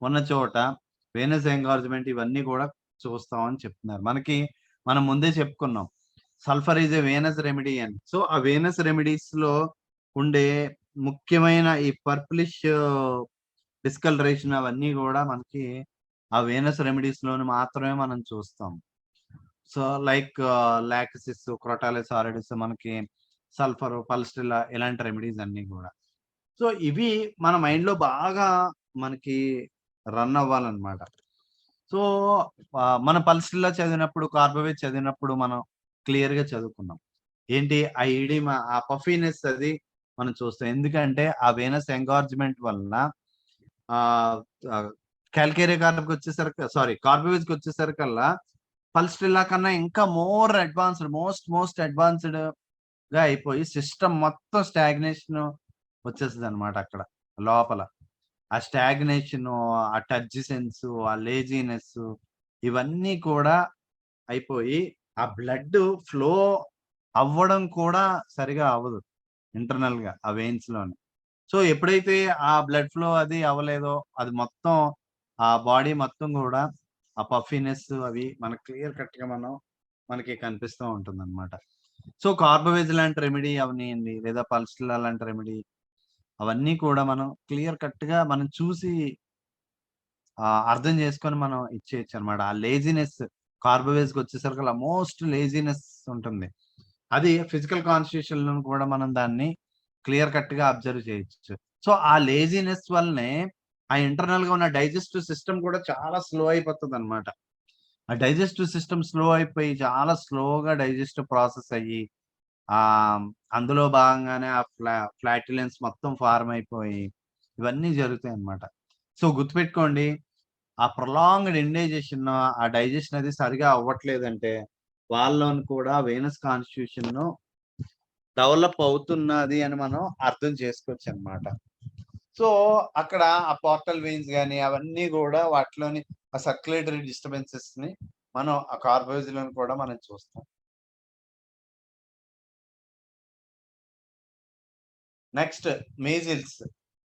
ఉన్న చోట వెనస్ ఎంగార్జ్మెంట్ ఇవన్నీ కూడా చూస్తాం అని చెప్తున్నారు. మనం ముందే చెప్పుకున్నాం. Sulphur is a Venus remedy అని. సో, ఆ వీనస్ రెమెడీస్‌లో ఉండే ముఖ్యమైన ఈ పర్పులిష్ డిస్కలరేషన్ అవన్నీ గూడా మనకి ఆ వీనస్ రెమెడీస్‌లోని మాత్రమే మనం చూస్తాం. సో, లైక్ లాక్సిస్, క్రోటాలిస్ ఆరిడిస్ మనకి సల్ఫర్, పల్స్టిల్లా ఇలాంటి రెమెడీస్ అన్నీ గూడా. సో, ఇవి మన మైండ్‌లో బాగా మనకి రన్ అవ్వాలన్నమాట. సో, మనం పల్స్టిల్లా చదివినప్పుడు, కార్బోవేట్ చదివినప్పుడు మనం క్లియర్‌గా చదువుకున్నాం. ఏంటి ఆ ఈడిమా, ఆ పఫీనెస్ అది మనం చూస్తాం. ఎందుకంటే ఆ వీనస్ ఎంగార్జ్‌మెంట్ వలన ఆహ్, ఆహ్, కాల్కేరియా కార్బ్‌కొచ్చేసరికి కార్బోవేజ్‌కొచ్చేసరికల్లా పల్స్టిల్లా కన్నా ఇంకా మోర్ అడ్వాన్స్‌డ్ మోస్ట్ అడ్వాన్స్‌డ్‌గా అయిపోయి సిస్టమ్ మొత్తం స్టాగ్నేషన్ వచ్చేస్తదన్నమాట అక్కడ లోపల. ఆ స్టాగ్నేషను, ఆ టచ్ సెన్సు, ఆ లేజీనెస్సు ఇవన్నీ కూడా అయిపోయి, ఆ బ్లడ్ ఫ్లో అవ్వడం కూడా సరిగా అవ్వదు ఇంటర్నల్‌గా ఆ వెయిన్స్‌లోని. సో, ఎప్పుడైతే ఆ బ్లడ్ ఫ్లో అది అవ్వలేదో, అది మొత్తం ఆ బాడీ మొత్తం గూడా ఆ పఫీనెస్ అవి మనకు క్లియర్ కట్‌గా మనకి కనిపిస్తూ ఉంటుందన్నమాట. సో, కార్బోవేజ్ లాంటి రెమెడీ అవనియండి, లేదా పల్స్టిల్లా లాంటి రెమెడీ అవన్నీ కూడా మనం క్లియర్ కట్‌గా మనం చూసి అర్థం చేసుకొని మనం ఇచ్చేయొచ్చనమాట. ఆ లేజినెస్ కార్బోవేజ్‌కొచ్చేసరికల్లా మోస్ట్ లేజినెస్ ఉంటుంది. అది ఫిజికల్ కాన్స్టిట్యూషన్‌లో కూడా మనం దాన్ని క్లియర్ కట్‌గా అబ్జర్వ్ చేయొచ్చు. సో, ఆ లేజినెస్ వల్లనే ఆ ఇంటర్నల్‌గా ఉన్న డైజెస్టివ్ సిస్టమ్ కూడా చాలా స్లో అయిపోతదనమాట. ఆ డైజెస్టివ్ సిస్టమ్ స్లో అయిపోయి చాలా స్లోగా డైజెస్టివ్ ప్రాసెస్ అయ్యి అందులో భాగంగానే ఆ ఫ్లాటులెన్స్ మొత్తం ఫార్మ్ అయిపోయి ఇవన్నీ జరుగుతాయన్నమాట. సో, గుర్తుపెట్టుకోండి ఆ ప్రొలాంగ్డ్ ఇండైజెషన్ ఆ డైజెషన్ అది సరిగా అవ్వట్లేదంటే, వాళ్ళలోని కూడా వీనస్ కాన్స్టిట్యూషన్ డెవలప్ అవుతున్నది అని మనం అర్థం చేసుకోవచ్చనమాట. సో, అక్కడ ఆ పోర్టల్ వెయిన్స్ గాని అవన్నీ గూడా వాటిలోని ఆ సర్క్యులేటరీ డిస్టర్బెన్సెస్‌ని మనం ఆ కార్బోవేజ్‌లోని కూడా మనం చూస్తాం. Next measles.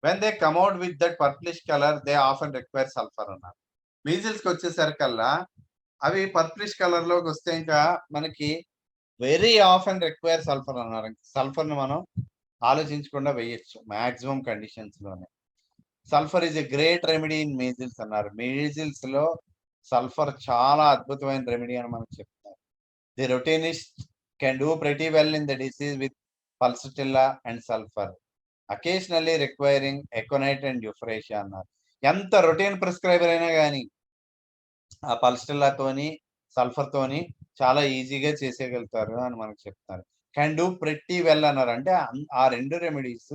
When they come out with that purplish colour they often require sulphur అన్నారు. మీజిల్స్‌కొచ్చేసరికల్లా అవి పర్పులిష్ కలర్‌లోకొస్తే ఇంకా మనకి వెరీ ఆఫెన్ రిక్వైర్ సల్ఫర్ అన్నారు. సల్ఫర్‌ని మనం ఆలోచించకుండా వేయొచ్చు మాక్సిమం కండిషన్స్‌లోనే. Sulphur is a great remedy in measles అన్నారు. మీజిల్స్‌లో సల్ఫర్ చాలా అద్భుతమైన రెమెడీ అని మనకు చెప్తున్నారు. The routinist can do pretty well in the disease with pulsatilla and sulphur. Occasionally requiring aconite and euphrasia అన్నారు. ఎంత రొటీన్ ప్రిస్క్రైబర్ అయినా గాని ఆ పల్స్టిల్లాతోని, సల్ఫర్‌తోని చాలా ఈజీగా చేసేయగలుగుతారు అని మనకు చెప్తున్నారు. కెన్ డూ ప్రెట్టీ వెల్ అన్నారు. అంటే ఆ 2 రెమెడీస్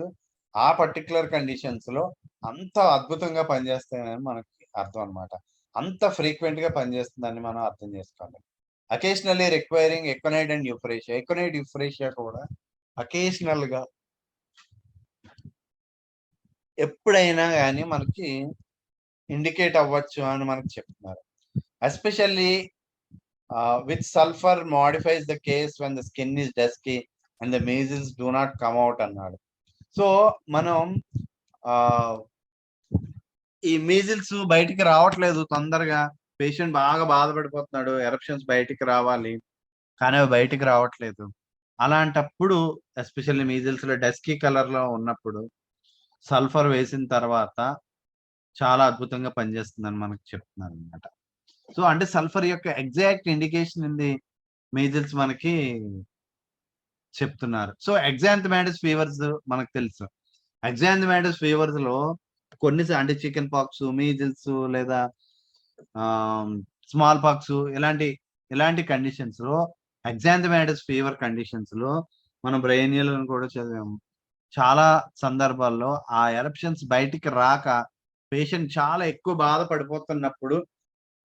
ఆ పర్టిక్యులర్ కండిషన్స్‌లో అంత అద్భుతంగా పనిచేస్తాయని మనకి అర్థం అన్నమాట. అంత ఫ్రీక్వెంట్‌గా పనిచేస్తుందని మనం అర్థం చేసుకోవాలి. Occasionally requiring aconite and euphrasia. Aconite, euphrasia కూడా అకేషనల్‌గా ఎప్పుడైనా గాని మనకి ఇండికేట్ అవ్వచ్చు అని మనకు చెప్తున్నారు. Especially with sulfur modifies the case when the skin is dusky and the measles do not come out అన్నాడు. సో, మనం ఆహ్, ఈ మీజిల్స్ బయటికి రావట్లేదు తొందరగా. పేషెంట్ బాగా బాధపడిపోతున్నాడు. ఎరప్షన్స్ బయటికి రావాలి. కానీ అవి బయటికి రావట్లేదు. అలాంటప్పుడు ఎస్పెషల్లీ మీజిల్స్‌లో డస్కీ కలర్‌లో ఉన్నప్పుడు సల్ఫర్ వేసిన తర్వాత చాలా అద్భుతంగా పనిచేస్తుందని మనకు చెప్తున్నారనమాట. సో, అంటే సల్ఫర్ యొక్క exact indication in the measles మనకి చెప్తున్నారు. సో, ఎగ్జాంథమాటిస్ ఫీవర్స్ మనకు తెలుసు. ఎగ్జాంథమాటిస్ ఫీవర్స్‌లో అంటే చికెన్ పాక్స్, మీజిల్స్ లేదా ఆహ్, స్మాల్ పాక్స్ ఇలాంటి కండిషన్స్‌లో ఎగ్జాంథమాటిస్ ఫీవర్ కండిషన్స్‌లో మనం బ్రెయినియల్‌ని కూడా చదివాము. చాలా సందర్భాల్లో ఆ ఎరప్షన్స్ బయటికి రాక పేషెంట్ చాలా ఎక్కువ బాధపడిపోతున్నప్పుడు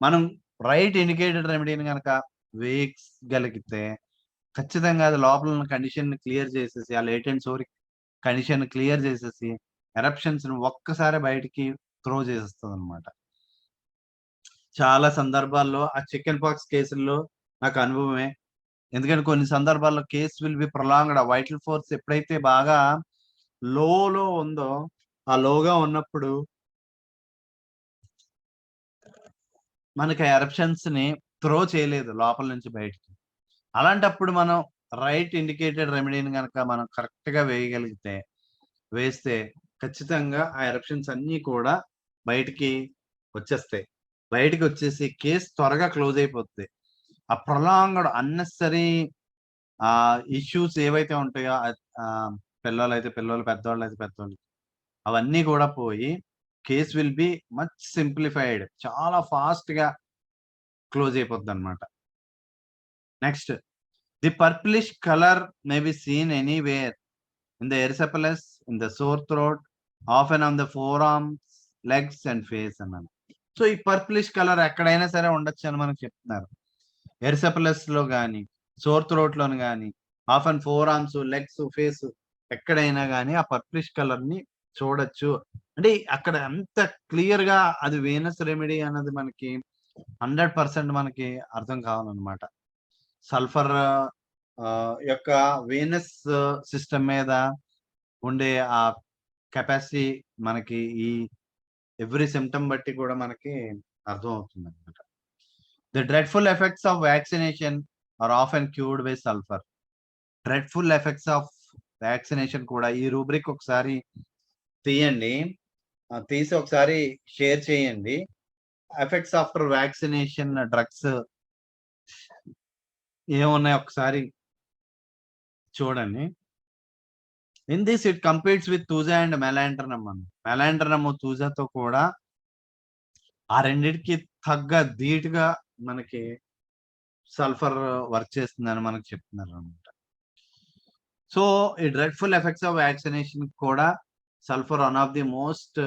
మనం రైట్ ఇండికేటెడ్ రెమెడీని గనక వేయగలిగితే ఖచ్చితంగా అది లోపల ఉన్న కండిషన్‌ని క్లియర్ చేసేసి, ఆ లేటెంట్ సోరిక్ కండిషన్‌ని క్లియర్ చేసేసి, ఎరప్షన్స్‌ని ఒక్కసారే బయటికి త్రో చేసేస్తదనమాట. చాలా సందర్భాల్లో ఆ చికెన్ పాక్స్ కేసుల్లో నాకు అనుభవమే. ఎందుకంటే కొన్ని సందర్భాల్లో కేస్ విల్ బి ప్రొలాంగ్డ్. ఆ వైటల్ ఫోర్స్ ఎప్పుడైతే బాగా లోలో ఉందో, ఆ లోగా ఉన్నప్పుడు మనకి ఆ ఎరప్షన్స్‌ని త్రో చేయలేదు లోపల నుంచి బయటికి. అలాంటప్పుడు మనం రైట్ ఇండికేటెడ్ రెమెడీని గనక మనం కరెక్ట్‌గా వేస్తే ఖచ్చితంగా ఆ ఎరప్షన్స్ అన్నీ కూడా బయటికి వచ్చేస్తాయి. బయటికొచ్చేసి కేస్ త్వరగా క్లోజ్ అయిపోద్ది. ఆ ప్రొలాంగ్డ్ అన్నెసెసరీ ఇష్యూస్ ఏవైతే ఉంటాయో పిల్లలైతే పిల్లలు, పెద్దవాళ్ళైతే పెద్దోళ్ళు, అవన్నీ కూడా పోయి case will be much simplified. చాలా ఫాస్ట్‌గా క్లోజ్ అయిపోద్దనమాట. Next, the purplish colour may be seen anywhere in the erysipelas, in the sore throat, often on the forearms, legs and face అన్నాను. సో ఈ పర్పులిష్ కలర్ ఎక్కడైనా సరే ఉండొచ్చు అని మనకు చెప్తున్నారు. ఎరిసెపలస్ లో కానీ, సోర్ థ్రోట్ లోని కానీ, often for arms, legs, face ఎక్కడైనా కానీ ఆ పర్పులిష్ కలర్ ని చూడొచ్చు. అంటే అక్కడ ఎంత క్లియర్ గా అది వీనస్ రెమెడీ అన్నది మనకి 100% మనకి అర్థం కావాలన్నమాట. సల్ఫర్ యొక్క వీనస్ సిస్టమ్ మీద ఉండే ఆ కెపాసిటీ మనకి ఈ ఎవ్రీ సిమ్టమ్ బట్టి కూడా మనకి అర్థం అవుతుంది అనమాట. The dreadful effects of vaccination are often cured by sulphur. Dreadful effects of vaccination కూడా ఈ రూబ్రిక్ ఒకసారి తీయండి, తీసి ఒకసారి షేర్ చేయండి. ఎఫెక్ట్స్ ఆఫ్టర్ వ్యాక్సినేషన్ డ్రగ్స్ ఏమున్నాయి ఒకసారి చూడండి. In this it competes with thuja and melandrinum అన్న. మెలాండ్రనమ్ తూజాతో కూడా ఆ రెండింటికి తగ్గ ధీటుగా మనకి సల్ఫర్ వర్క్ చేస్తుందని మనకు చెప్తున్నారు అనమాట. సో ఈ డ్రెడ్ఫుల్ ఎఫెక్ట్స్ ఆఫ్ వ్యాక్సినేషన్ కూడా sulphur one of the most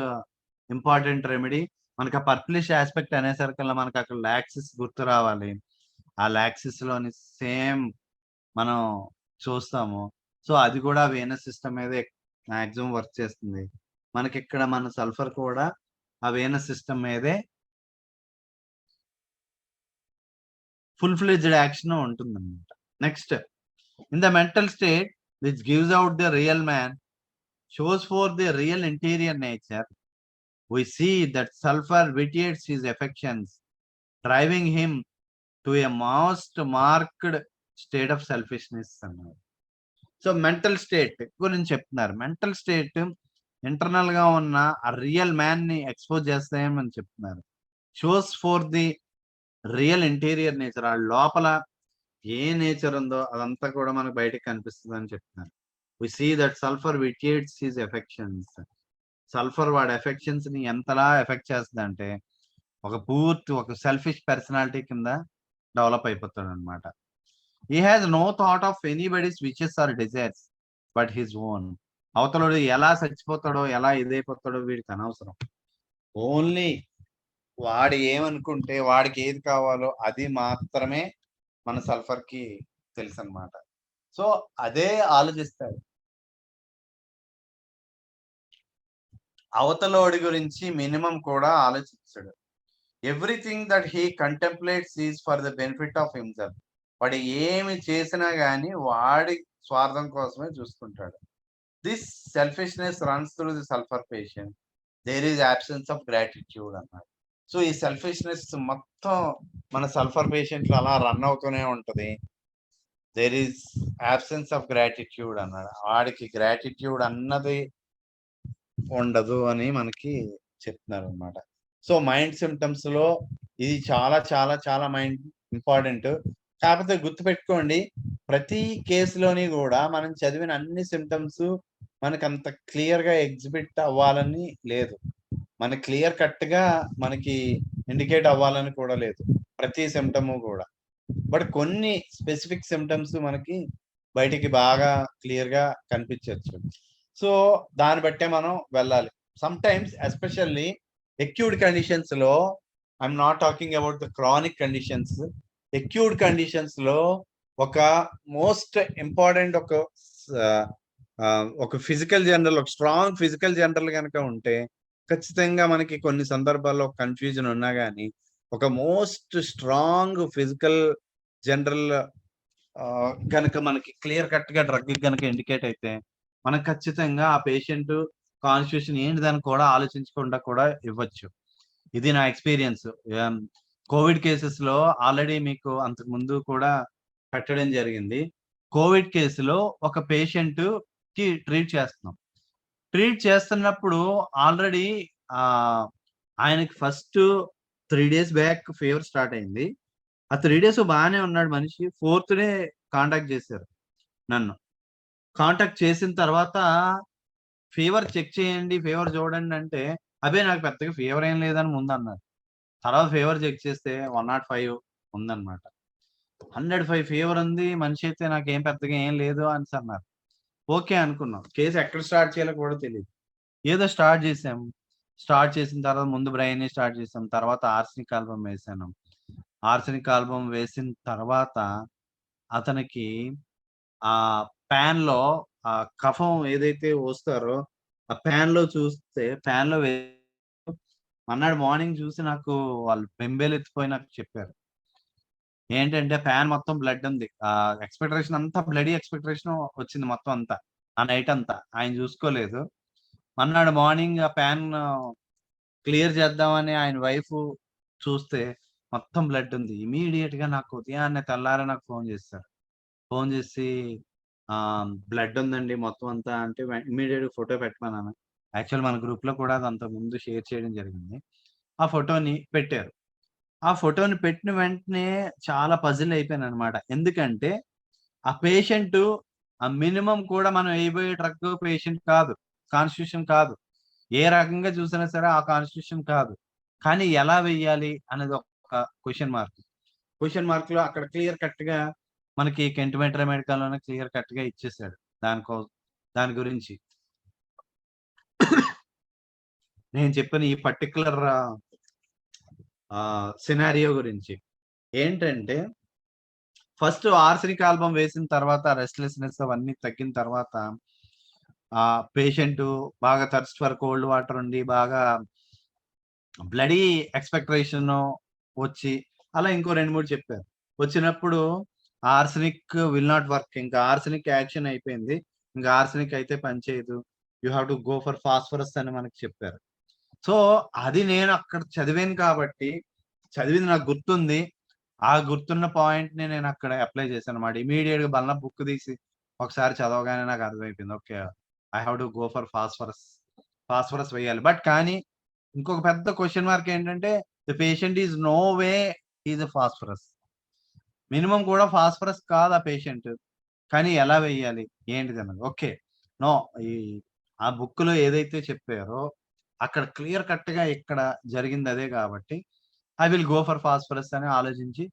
important remedy. మనకి ఆ పర్పులిష్ ఆస్పెక్ట్ అనేసరికల్లా మనకి అక్కడ లాక్సిస్ గుర్తు రావాలి. ఆ లాక్సిస్ లోని సేమ్ మనం చూస్తాము. సో అది కూడా వీనస్ సిస్టమ్ మీద మాక్సిమం వర్క్ చేస్తుంది. మనకి ఇక్కడ మన సల్ఫర్ కూడా ఆ వీనస్ సిస్టమ్ మీదే ఫుల్ ఫ్లెడ్జ్డ్ యాక్షన్ ఉంటుందన్నమాట. Next, in the mental state which gives out the real man, shows four the real interior nature, we see that sulfur vitiates his affections, driving him to a most marked state of selfishness అన్నారు. So mental state గురించి చెప్తున్నారు. Mental state internal గా ఉన్న ఆ real man ని expose చేస్తాయని చెప్తున్నారు. Shows four the real interior nature, ఆ లోపల ఏ నేచర్ ఉందో అదంతా కూడా మనకు బయటకు కనిపిస్తుంది అని చెప్తున్నారు. We see that sulphur vitiates his affections. Sulphur వాడి ఎఫెక్షన్స్ ని ఎంతలా ఎఫెక్ట్ చేస్తుంది అంటే ఒక సెల్ఫిష్ పర్సనాలిటీ కింద డెవలప్ అయిపోతాడు అనమాట. He has no thought of anybody's wishes or desires but his own. అవతలుడు ఎలా చచ్చిపోతాడో ఎలా ఇదైపోతాడో వీడికి అనవసరం. ఓన్లీ వాడు ఏమనుకుంటే వాడికి ఏది కావాలో అది మాత్రమే మన సల్ఫర్ కి తెలుసు అనమాట. సో అదే ఆలోచిస్తాడు. అవతలోడి గురించి మినిమం కూడా ఆలోచించాడు. Everything that he contemplates is for the benefit of himself. వాడు ఏమి చేసినా గానీ వాడి స్వార్థం కోసమే చూసుకుంటాడు. This selfishness runs through the sulphur patient. There is absence of gratitude అన్నాడు. సో ఈ సెల్ఫిష్నెస్ మొత్తం మన సల్ఫర్ పేషెంట్లు అలా రన్ అవుతూనే ఉంటది. There is absence of gratitude అన్నాడు. వాడికి గ్రాటిట్యూడ్ అన్నది ఉండదు అని మనకి చెప్తున్నారు అనమాట. సో మైండ్ సిమ్టమ్స్ లో ఇది చాలా చాలా చాలా మైండ్ ఇంపార్టెంట్. కాకపోతే గుర్తుపెట్టుకోండి, ప్రతి కేసులోని కూడా మనం చదివిన అన్ని సిమ్టమ్స్ మనకు అంత క్లియర్ గా ఎగ్జిబిట్ అవ్వాలని లేదు. మన క్లియర్ కట్ గా మనకి ఇండికేట్ అవ్వాలని కూడా లేదు ప్రతి సిమ్టము కూడా. బట్ కొన్ని స్పెసిఫిక్ సిమ్టమ్స్ మనకి బయటికి బాగా క్లియర్ గా కనిపించవచ్చు. సో దాన్ని బట్టే మనం వెళ్ళాలి. Sometimes especially acute conditions లో, I'm not talking about the chronic conditions, acute conditions లో ఒక మోస్ట్ ఇంపార్టెంట్ ఒక ఫిజికల్ జనరల్, ఒక స్ట్రాంగ్ ఫిజికల్ జనరల్ కనుక ఉంటే ఖచ్చితంగా మనకి కొన్ని సందర్భాల్లో కన్ఫ్యూజన్ ఉన్నా కానీ ఒక మోస్ట్ స్ట్రాంగ్ ఫిజికల్ జనరల్ కనుక మనకి క్లియర్ కట్ గా డ్రగ్ కనుక ఇండికేట్ అయితే మనకు ఖచ్చితంగా ఆ పేషెంట్ కాన్స్టిట్యూషన్ ఏంటిదని కూడా ఆలోచించకుండా కూడా ఇవ్వచ్చు. ఇది నా ఎక్స్పీరియన్స్. కోవిడ్ కేసెస్‌లో ఆల్రెడీ మీకు అంతకు ముందు కూడా పెట్టడం జరిగింది. కోవిడ్ కేస్‌లో ఒక పేషెంట్‌కి ట్రీట్ చేస్తున్నాం. ట్రీట్ చేస్తున్నప్పుడు ఆల్రెడీ ఆయనకి first 3 days back fever start అయింది. ఆ 3 డేస్ బానే ఉన్నాడు మనిషి. ఫోర్త్ డే కాంటాక్ట్ చేశారు నన్ను. కాంటాక్ట్ చేసిన తర్వాత ఫీవర్ చెక్ చేయండి, ఫీవర్ చూడండి అంటే, అబ్బే! నాకు పెద్దగా ఫీవర్ ఏం లేదని ముందన్నారు. తర్వాత ఫీవర్ చెక్ చేస్తే 105 ఉందన్నమాట. 105 ఫీవర్ ఉంది. మనిషి అయితే నాకేం పెద్దగా ఏం లేదు అనేసన్నారు. ఓకే అనుకున్నాం. కేస్ ఎక్కడ స్టార్ట్ చేయాలో కూడా తెలీదు. ఏదో స్టార్ట్ చేసాం. స్టార్ట్ చేసిన తర్వాత ముందు బ్రైన్‌ని స్టార్ట్ చేసాం. తర్వాత ఆర్సెనిక్ ఆల్బమ్ వేసాను. ఆర్సెనిక్ ఆల్బమ్ వేసిన తర్వాత అతనికి పాన్‌లో కఫం ఏదైతే పోస్తారో ఆ పాన్‌లో చూస్తే పాన్‌లో మర్నాడు మార్నింగ్ చూసి నాకు వాళ్ళు బెంబేలెత్తిపోయి నాకు చెప్పారు. ఏంటంటే పాన్ మొత్తం బ్లడ్ ఉంది. ఎక్స్‌పెక్టరేషన్ అంతా బ్లడీ ఎక్స్‌పెక్టరేషన్ వచ్చింది మొత్తం అంతా. ఆ నైట్ అంతా. ఆయన చూసుకోలేదు. మర్నాడు మార్నింగ్ ఆ పాన్ క్లియర్ చేద్దామని ఆయన వైఫ్ చూస్తే మొత్తం బ్లడ్ ఉంది. ఇమ్మీడియేట్‌గా నాకు ఉదయాన్నే తెల్లారే నాకు ఫోన్ చేసేసారు. ఫోన్ చేసి బ్లడ్ ఉందండి మొత్తం అంతా అంటే ఇమ్మీడియేట్‌గా ఫోటో పెట్టమన్నాను. యాక్చువల్ మన గ్రూప్‌లో కూడా అది అంతకుముందు షేర్ చేయడం జరిగింది. ఆ ఫోటోని పెట్టారు. ఆ ఫోటోని పెట్టిన వెంటనే చాలా పజిల్ అయిపోయాననమాట. ఎందుకంటే ఆ పేషెంటు మినిమమ్ కూడా మనం ఎయబోయే డ్రగ్ పేషెంట్ కాదు. కాన్స్టిట్యూషన్ కాదు. ఏ రకంగా చూసినా సరే ఆ కాన్స్టిట్యూషన్ కాదు. కానీ ఎలా వెయ్యాలి అనేది ఒక క్వెషన్ మార్క్. క్వెషన్ మార్క్‌లో అక్కడ క్లియర్ కట్‌గా మనకి కెంట్ మెట్రో మెడికల్‌లోనే క్లియర్ కట్‌గా ఇచ్చేసాడు. దాని గురించి. నేను చెప్పిన ఈ పర్టిక్యులర్ సినారియో గురించి. ఏంటంటే ఫస్ట్ ఆర్సెనిక్ ఆల్బమ్ వేసిన తర్వాత రెస్ట్‌లెస్‌నెస్ అవన్నీ తగ్గిన తర్వాత పేషెంటు బాగా థర్స్ట్ ఫర్ కోల్డ్ వాటర్ ఉండి బాగా బ్లడీ ఎక్స్‌పెక్టరేషన్ వచ్చి అలా ఇంకో 2, 3 చెప్పారు. వచ్చినప్పుడు ఆర్సెనిక్ విల్ నాట్ వర్క్. ఇంకా ఆర్సెనిక్ యాక్షన్ అయిపోయింది. ఇంకా ఆర్సెనిక్ అయితే పనిచేయదు. You have to go for phosphorus అని మనకి చెప్పారు. సో, అది నేను అక్కడ చదివాను కాబట్టి, చదివింది నాకు గుర్తుంది. ఆ గుర్తున్న పాయింట్‌ని నేను అక్కడ అప్లై చేశానన్నమాట. ఇమ్మీడియేట్‌గా బలన బుక్ తీసి ఒకసారి చదవగానే నాకు అర్థమైపోయింది. Okay. I have to go for phosphorus. Phosphorus వేయాలి. కానీ ఇంకొక పెద్ద క్వెషన్ మార్క్ ఏంటంటే the patient is no way is a phosphorus. Minimum కూడా ఫాస్ఫరస్ కాదు ఆ పేషెంట్. కానీ ఎలా వేయాలి? ఏంటిదన్నది. ఓకే. నో ఈ ఆ బుక్‌లో ఏదైతే చెప్పారో అక్కడ క్లియర్ కట్‌గా ఇక్కడ జరిగింది అదే కాబట్టి I will go for phosphorus అని ఆలోచించి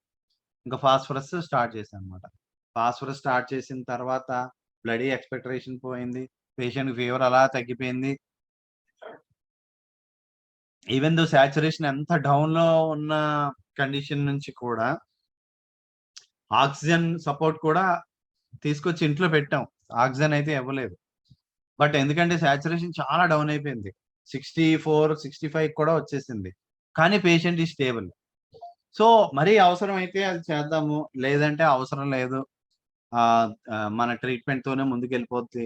ఇంక ఫాస్ఫరస్ స్టార్ట్ చేశానన్నమాట. ఫాస్ఫరస్ స్టార్ట్ చేసిన తర్వాత బ్లడీ ఎక్స్‌పెక్టరేషన్ పోయింది. పేషెంట్‌కి ఫీవర్ అలా తగ్గిపోయింది. ఈవెన్ దో సాచురేషన్ ఎంత డౌన్‌లో ఉన్న కండిషన్ నుంచి కూడా ఆక్సిజన్ సపోర్ట్ కూడా తీసుకొచ్చి ఇంట్లో పెట్టాం. ఆక్సిజన్ అయితే ఇవ్వలేదు. బట్ ఎందుకంటే సాచురేషన్ చాలా డౌన్ అయిపోయింది. 64, 65 కూడా వచ్చేసింది. కానీ పేషెంట్ ఈస్ స్టేబుల్. సో, మరీ అవసరమైతే అది చేద్దాము. లేదంటే అవసరం లేదు. మన ట్రీట్‌మెంట్‌తోనే ముందుకెళ్ళిపోద్ది.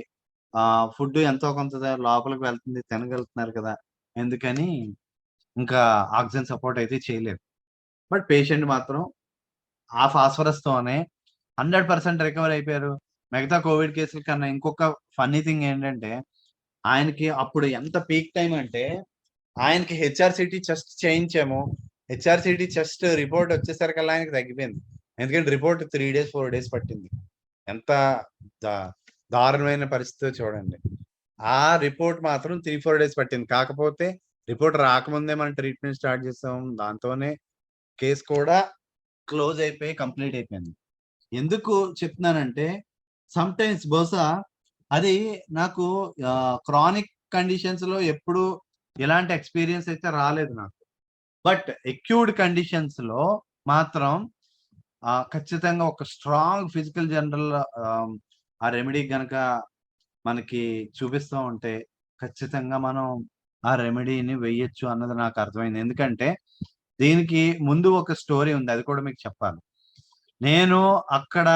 ఫుడ్ ఎంతో కొంత లోపలికి వెళ్తుంది. తినగలుగుతున్నారు కదా! ఎందుకని ఇంకా ఆక్సిజన్ సపోర్ట్ అయితే చేయలేదు. బట్ పేషెంట్ మాత్రం ఆ ఫాస్ఫరస్‌తోనే 100% రికవర్ అయిపోయారు. మిగతా కోవిడ్ కేసుల కన్నా ఇంకొక ఫన్నీ థింగ్ ఏంటంటే, ఆయనకి అప్పుడు ఎంత పీక్ టైమ్ అంటే, ఆయనకి హెచ్ఆర్‌సిటీ చెస్ట్ చేయించాము. హెచ్ఆర్‌సిటీ చెస్ట్ రిపోర్ట్ వచ్చేసరికల్లా ఆయనకి తగ్గిపోయింది. ఎందుకంటే రిపోర్ట్ 3 డేస్, 4 డేస్ పట్టింది. ఎంత దా దారుణమైన పరిస్థితో చూడండి. ఆ రిపోర్ట్ మాత్రం 3, 4 డేస్ పట్టింది. కాకపోతే రిపోర్ట్ రాకముందే మనం ట్రీట్మెంట్ స్టార్ట్ చేసాం. దాంతోనే కేస్ కూడా క్లోజ్ అయిపోయి కంప్లీట్ అయిపోయింది. ఎందుకు చెప్తున్నానంటే సమ్‌టైమ్స్ బహుశా అది నాకు క్రానిక్ కండిషన్స్‌లో ఎప్పుడు ఇలాంటి ఎక్స్‌పీరియన్స్ అయితే రాలేదు నాకు. బట్ అక్యూట్ కండిషన్స్‌లో మాత్రం ఖచ్చితంగా ఒక స్ట్రాంగ్ ఫిజికల్ జనరల్ ఆ రెమెడీ గనక మనకి చూపిస్తా ఉంటే ఖచ్చితంగా మనం ఆ రెమెడీని వేయొచ్చు అన్నది నాకు అర్థమైంది. ఎందుకంటే దీనికి ముందు ఒక స్టోరీ ఉంది. అది కూడా మీకు చెప్పాలి. నేను అక్కడ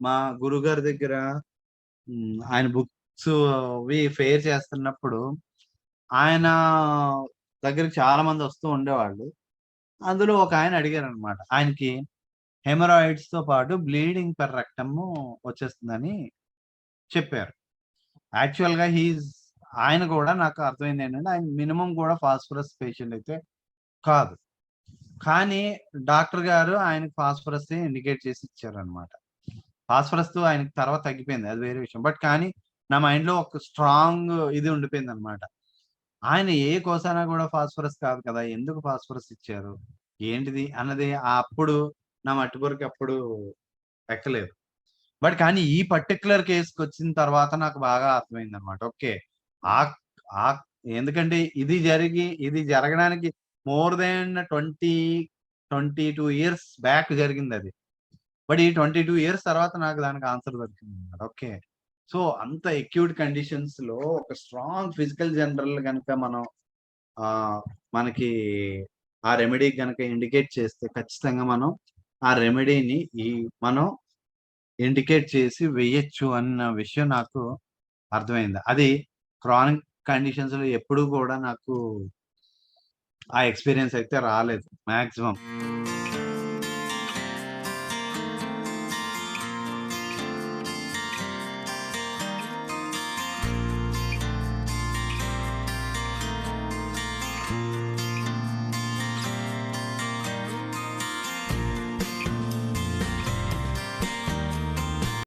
మా గురువుగారి దగ్గర ఆయన బుక్స్ అవి ఫేర్ చేస్తున్నప్పుడు ఆయన దగ్గరికి చాలా మంది వస్తూ ఉండేవాళ్ళు. అందులో ఒక ఆయన అడిగారనమాట. ఆయనకి హెమరాయిడ్స్‌తో పాటు బ్లీడింగ్ పెర్ రెక్టము వచ్చేస్తుందని చెప్పారు. యాక్చువల్‌గా ఆయన కూడా నాకు అర్థమైందేంటంటే, ఆయన మినిమమ్ కూడా ఫాస్ఫరస్ పేషెంట్ అయితే కాదు. కానీ డాక్టర్ గారు ఆయనకి ఫాస్ఫరస్‌ని ఇండికేట్ చేసి ఇచ్చారనమాట. ఫాస్ఫరస్‌తో ఆయనకి తర్వాత తగ్గిపోయింది. అది వేరే విషయం. బట్ కానీ నా మైండ్‌లో ఒక స్ట్రాంగ్ ఇది ఉండిపోయిందనమాట. ఆయన ఏ కోసానా కూడా ఫాస్ఫరస్ కాదు కదా! ఎందుకు ఫాస్ఫరస్ ఇచ్చారు? ఏంటిది అన్నది అప్పుడు నా మట్టి బుర్రకి అప్పుడు ఎక్కలేదు. బట్ కానీ ఈ పర్టిక్యులర్ కేస్‌కొచ్చిన తర్వాత నాకు బాగా అర్థమైందనమాట. ఓకే. ఆక్ ఆక్ ఎందుకంటే ఇది జరగడానికి మోర్ దాన్ 22 ఇయర్స్ బ్యాక్ జరిగిందది. బట్ ఈ 22 ఇయర్స్ తర్వాత నాకు దానికి ఆన్సర్ దొరికిందనమాట. ఓకే. సో, అంత అక్యూట్ కండిషన్స్‌లో ఒక స్ట్రాంగ్ ఫిజికల్ జనరల్ గనుక మనం ఆహ్, మనకి ఆ రెమెడీ గనక ఇండికేట్ చేస్తే ఖచ్చితంగా మనం ఆ రెమెడీని మనం ఇండికేట్ చేసి వేయొచ్చు అన్న విషయం నాకు అర్థమైంది. అది క్రానిక్ కండిషన్స్‌లో ఎప్పుడూ కూడా నాకు ఆ ఎక్స్‌పీరియన్స్ అయితే రాలేదు మాక్సిమం.